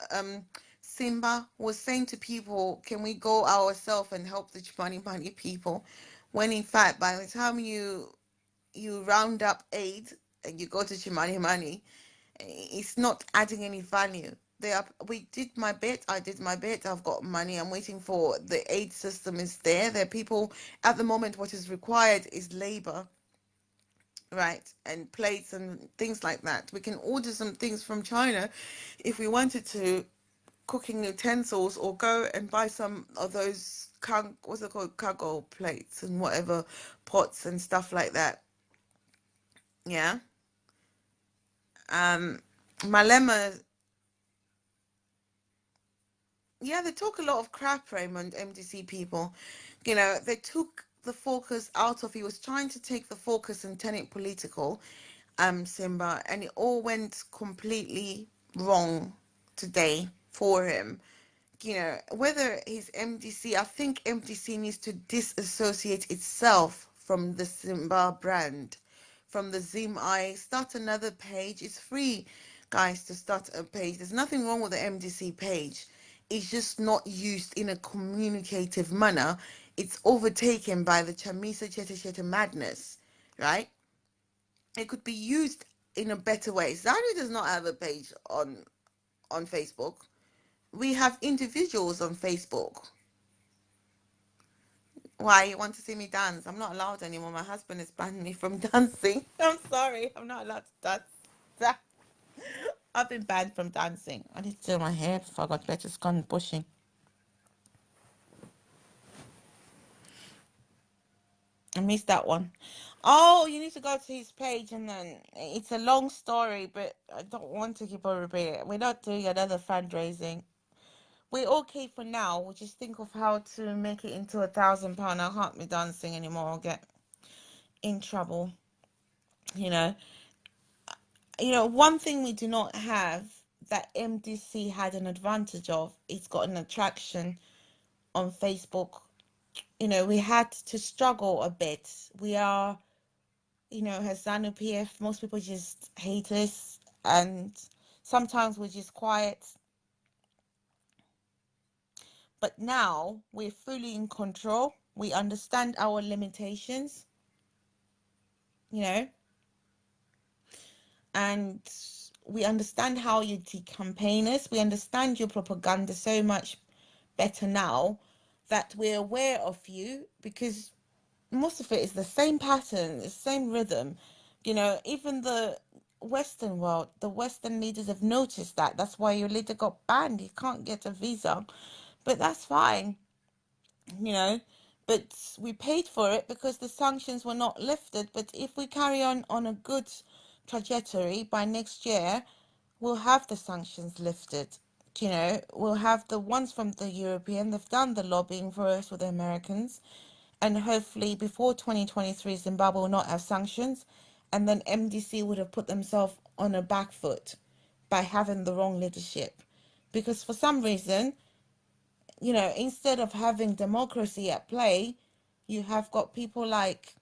Simba was saying to people, can we go ourselves and help the Chimani people? When in fact, by the time you round up aid and you go to Chimani, it's not adding any value. We did my bit. I did my bit. I've got money. I'm waiting for the aid system is there. There are people at the moment. What is required is labor, right, and plates and things like that. We can order some things from China if we wanted to, cooking utensils, or go and buy some of those what's it called, cargo plates and whatever, pots and stuff like that. Yeah. Malema, yeah, they talk a lot of crap, Raymond, MDC people. They took the focus out of, he was trying to take the focus and turn it political, Simba, and it all went completely wrong today for him. Whether he's MDC, I think MDC needs to disassociate itself from the Simba brand, from the Zimeye. Start another page. It's free, guys, to start a page. There's nothing wrong with the MDC page. It's just not used in a communicative manner. It's overtaken by the Chamisa Cheta Cheta madness, right? It could be used in a better way. Zanu does not have a page on Facebook. We have individuals on Facebook. Why, you want to see me dance? I'm not allowed anymore. My husband has banned me from dancing. I'm sorry. I'm not allowed to dance. I've been banned from dancing. I need to do my hair before I got better. It's gone bushing. I missed that one. Oh, you need to go to his page, and then it's a long story, but I don't want to keep on repeating it. We're not doing another fundraising. We're okay for now. We'll just think of how to make it into £1,000. I can't be dancing anymore. I'll get in trouble. You know, one thing we do not have that MDC had an advantage of, it's got an attraction on Facebook. We had to struggle a bit. We are, has Zanu PF, most people just hate us, and sometimes we're just quiet. But now we're fully in control. We understand our limitations, and we understand how you campaign us. We understand your propaganda so much better now that we're aware of you, because most of it is the same pattern, the same rhythm. Even the Western world, the Western leaders have noticed that. That's why your leader got banned. He can't get a visa, but that's fine. But we paid for it because the sanctions were not lifted. But if we carry on a good trajectory, by next year we'll have the sanctions lifted. We'll have the ones from the European. They've done the lobbying for us with the Americans, and hopefully before 2023 Zimbabwe will not have sanctions, and then MDC would have put themselves on a back foot by having the wrong leadership, because for some reason, instead of having democracy at play, you have got people like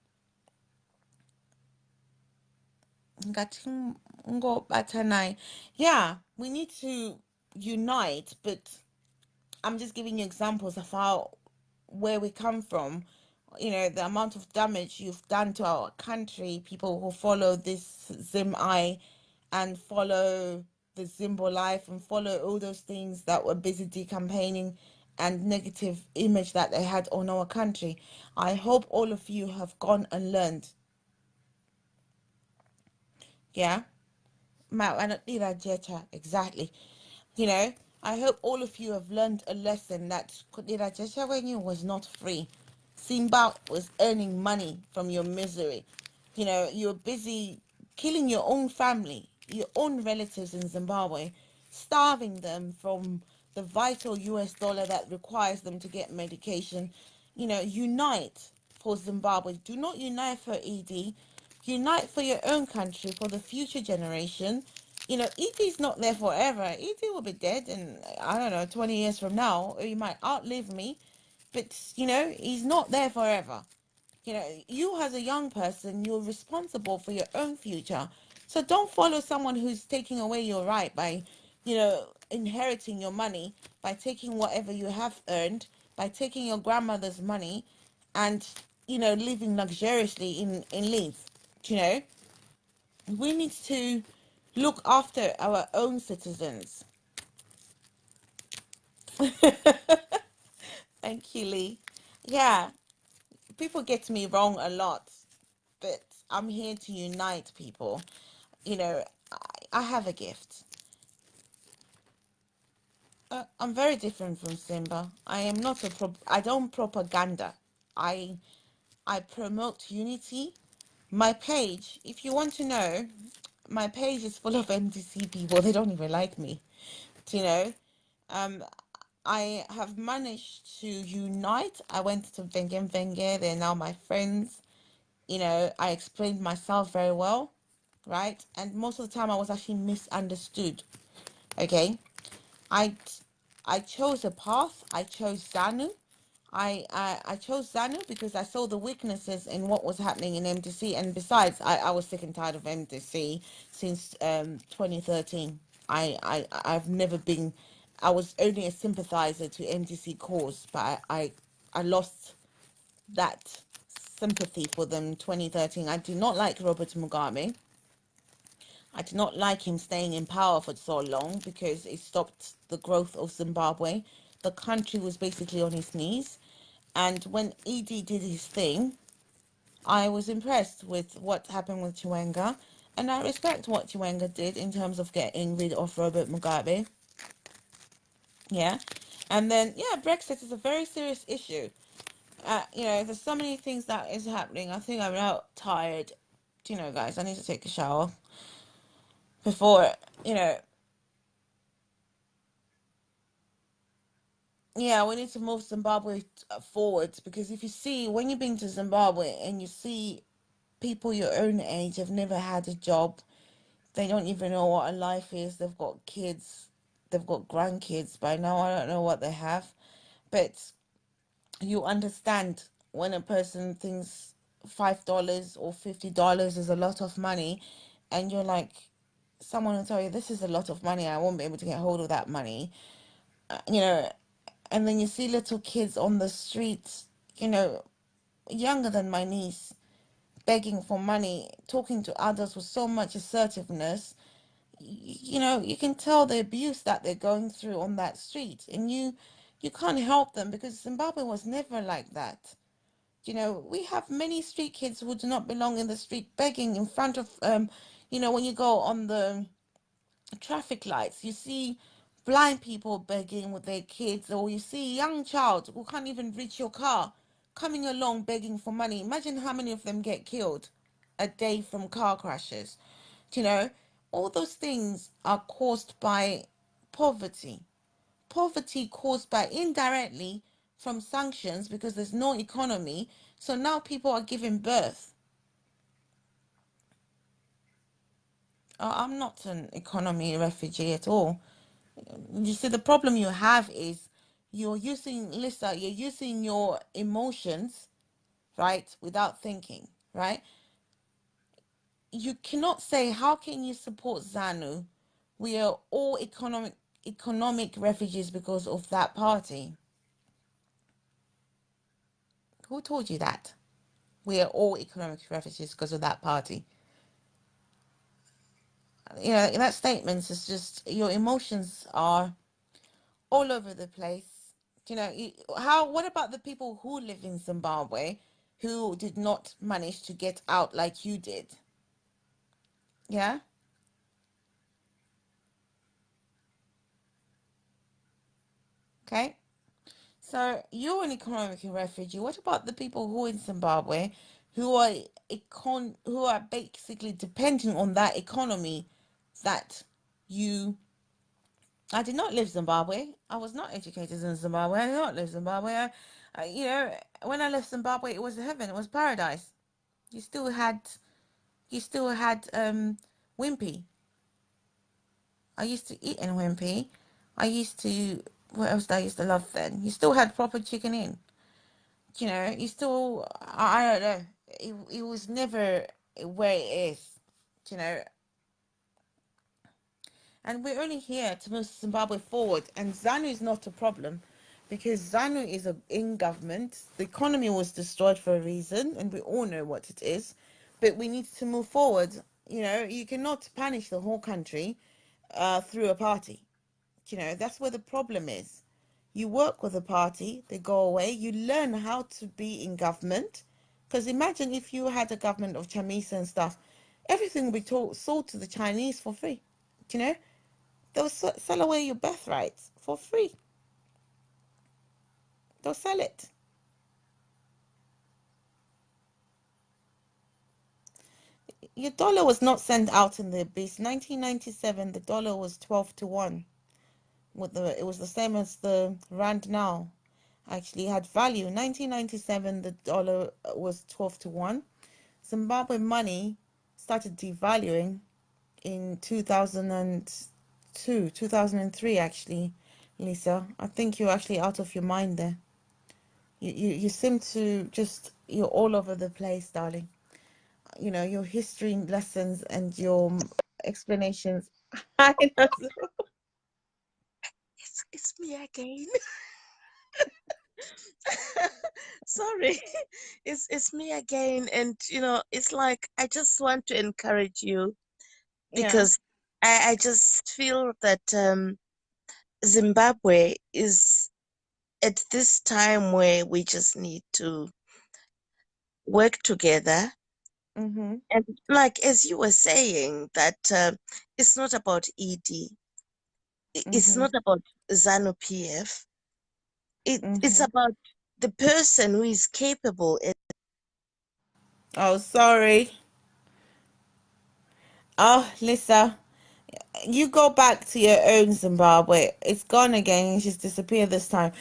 yeah, we need to unite, but I'm just giving you examples of where we come from. The amount of damage you've done to our country, people who follow this Zimeye and follow the Zimbo life and follow all those things that were busy decampaigning and negative image that they had on our country. I hope all of you have gone and learned. Yeah? Exactly. I hope all of you have learned a lesson that Kudirajecha was not free. Simba was earning money from your misery. You're busy killing your own family, your own relatives in Zimbabwe, starving them from the vital US dollar that requires them to get medication. unite for Zimbabwe. Do not unite for ED. Unite for your own country, for the future generation. ED's not there forever. ED will be dead in, I don't know, 20 years from now, or he might outlive me. But, he's not there forever. You as a young person, you're responsible for your own future. So don't follow someone who's taking away your right by, inheriting your money, by taking whatever you have earned, by taking your grandmother's money and, living luxuriously in Leeds. You know, we need to look after our own citizens. Thank you, Lee. Yeah, people get me wrong a lot, but I'm here to unite people. I have a gift. I'm very different from Simba. I am not I don't propaganda. I I promote unity. My page, if you want to know, my page is full of MDC people. They don't even like me. You know, um, I have managed to unite. I went to Venge. They're now my friends. I explained myself very well, right? And most of the time I was actually misunderstood. Okay. I I chose a path. I chose ZANU. I chose ZANU because I saw the weaknesses in what was happening in MDC, and besides, I was sick and tired of MDC since 2013. I've never been. I was only a sympathizer to MDC cause, but I lost that sympathy for them 2013. I do not like Robert Mugabe. I did not like him staying in power for so long because it stopped the growth of Zimbabwe. The country was basically on its knees. And when ED did his thing, I was impressed with what happened with Chiwenga. And I respect what Chiwenga did in terms of getting rid of Robert Mugabe. Yeah. And then, yeah, Brexit is a very serious issue. There's so many things that is happening. I think I'm now tired. Guys, I need to take a shower before, you know, yeah, we need to move Zimbabwe forward, because if you see, when you've been to Zimbabwe and you see people your own age have never had a job, they don't even know what a life is. They've got kids, they've got grandkids by now. I don't know what they have, but you understand when a person thinks $5 or $50 is a lot of money, and you're like, someone will tell you this is a lot of money. I won't be able to get hold of that money. Uh, you know, and then you see little kids on the streets, younger than my niece, begging for money, talking to others with so much assertiveness. You can tell the abuse that they're going through on that street, and you can't help them because Zimbabwe was never like that. We have many street kids who do not belong in the street, begging in front of when you go on the traffic lights, you see blind people begging with their kids, or you see a young child who can't even reach your car coming along begging for money. Imagine how many of them get killed a day from car crashes. you know all those things are caused by poverty. Poverty caused by, indirectly, from sanctions, because there's no economy. So now people are giving birth. I'm not an economy refugee at all. You see, the problem you have is you're using your emotions, right, without thinking, right? You cannot say, how can you support ZANU? We are all economic refugees because of that party. Who told you that? We are all economic refugees because of that party. That statement is just, your emotions are all over the place. What about the people who live in Zimbabwe who did not manage to get out like you did? Yeah. Okay. So you're an economic refugee. What about the people who are in Zimbabwe who are basically depending on that economy that you I did not live Zimbabwe. I was not educated in Zimbabwe. I did not live Zimbabwe. When I left Zimbabwe, it was heaven. It was paradise. You still had, you still had Wimpy. I used to eat in Wimpy. I used to. What else did I used to love then? You still had proper chicken in. You still. I don't know. It was never where it is. You know, and we're only here to move Zimbabwe forward. And ZANU is not a problem because ZANU is in government. The economy was destroyed for a reason, and we all know what it is. But we need to move forward. You cannot punish the whole country through a party. That's where the problem is. You work with a party, they go away, you learn how to be in government. Because imagine if you had a government of Chamisa and stuff, everything would be sold to the Chinese for free. You know, they'll sell away your birthrights for free. They'll sell it. Your dollar was not sent out in the abyss. 1997, the dollar was 12 to 1. It was the same as the rand now. Actually had value. 1997, the dollar was 12 to 1. Zimbabwe money started devaluing in 2002, 2003, actually, Lisa. I think you're actually out of your mind there. You seem to you're all over the place, darling. Your history lessons and your explanations. I know. It's me again. Sorry, it's me again, and it's like I just want to encourage you Yeah. because I just feel that Zimbabwe is at this time where we just need to work together. Mm-hmm. And like as you were saying, that it's not about ED, it's Mm-hmm. not about ZANU PF. It's Mm-hmm. about the person who is capable. Oh, sorry. Oh, Lisa, you go back to your own Zimbabwe. It's gone again. She's disappeared this time.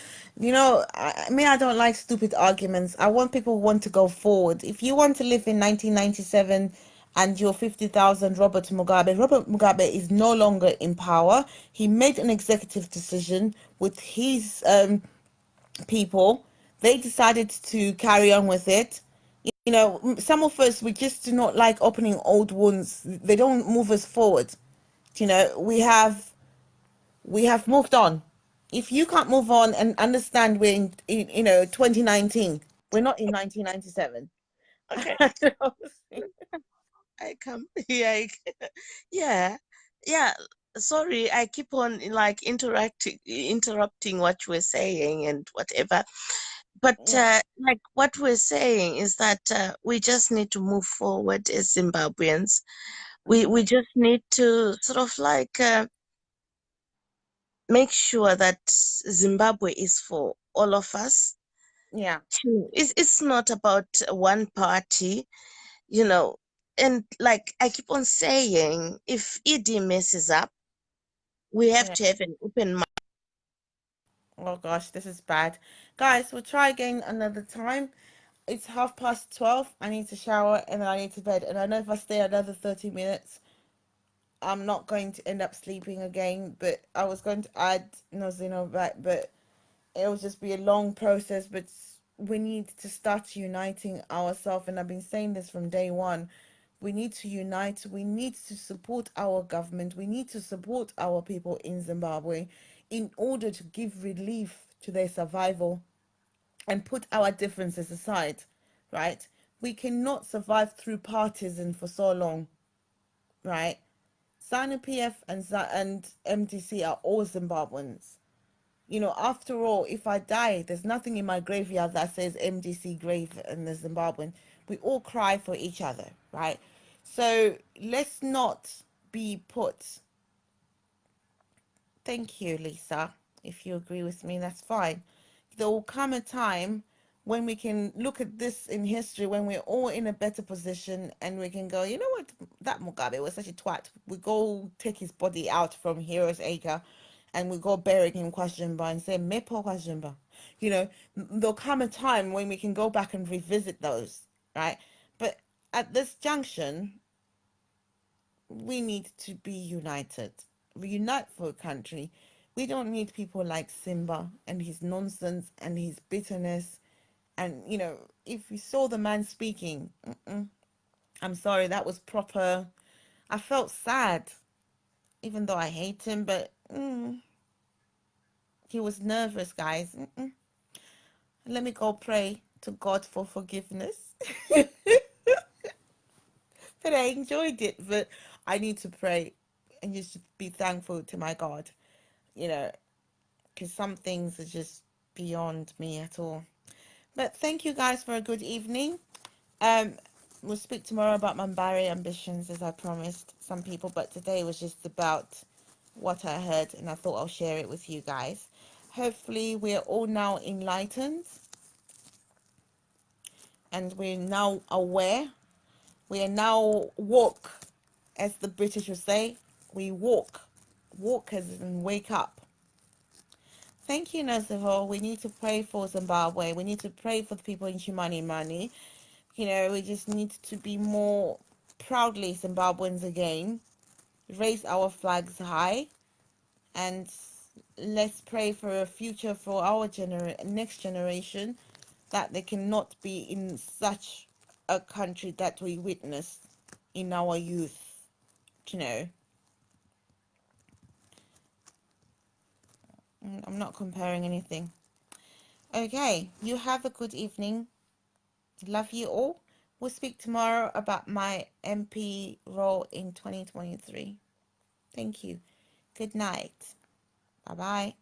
I don't like stupid arguments. I want people who want to go forward. If you want to live in 1997 and you're 50,000 Robert Mugabe is no longer in power. He made an executive decision with his people. They decided to carry on with it. Some of us, we just do not like opening old wounds. They don't move us forward. We have moved on. If you can't move on and understand we're in 2019, we're not in 1997. Okay, I come. Yeah, yeah, yeah. Sorry, I keep on like interrupting what we're saying and whatever. But Yeah, like what we're saying is that we just need to move forward as Zimbabweans. We just need to sort of like make sure that Zimbabwe is for all of us. yeah, It's not about one party, you know. And like I keep on saying, if ED messes up, we have yeah. to have an open mind. Oh gosh, this is bad. Guys, we'll try again another time. It's 12:30. I need to shower and then I need to bed. And I know if I stay another 30 minutes, I'm not going to end up sleeping again. But I was going to add Nozino back, but it will just be a long process. But we need to start uniting ourselves. And I've been saying this from day one. We need to unite. We need to support our government. We need to support our people in Zimbabwe in order to give relief to their survival and put our differences aside, right? We cannot survive through partisan for so long, right? ZANU PF and MDC are all Zimbabweans. After all, if I die, there's nothing in my graveyard that says MDC grave and the Zimbabwean. We all cry for each other, right? So let's not be put. Thank you, Lisa. If you agree with me, that's fine. There will come a time when we can look at this in history when we're all in a better position and we can go, you know what, that Mugabe was such a twat. We go take his body out from Heroes Acre and we go burying him Kweshera and say Mepo Kweshera. You know, there'll come a time when we can go back and revisit those, right? But at this junction, we need to be united. We unite for a country. We don't need people like Simba and his nonsense and his bitterness. And, you know, if you saw the man speaking, I'm sorry, that was proper. I felt sad, even though I hate him, but he was nervous, guys. Let me go pray to God for forgiveness. But I enjoyed it. But I need to pray and just be thankful to my God, you know, because some things are just beyond me at all. But thank you guys for a good evening. Um, we'll speak tomorrow about my Mbari ambitions, as I promised some people, but today was just about what I heard, and I thought I'll share it with you guys. Hopefully, we're all now enlightened, and we're now aware. We are now woke, as the British would say. We walk. Walk as in wake up. Thank you, Nazivo. We need to pray for Zimbabwe. We need to pray for the people in Chimani. You know, we just need to be more proudly Zimbabweans again, raise our flags high, and let's pray for a future for our next generation, that they cannot be in such a country that we witnessed in our youth, you know. I'm not comparing anything. Okay, you have a good evening. Love you all. We'll speak tomorrow about my MP role in 2023. Thank you. Good night. Bye-bye.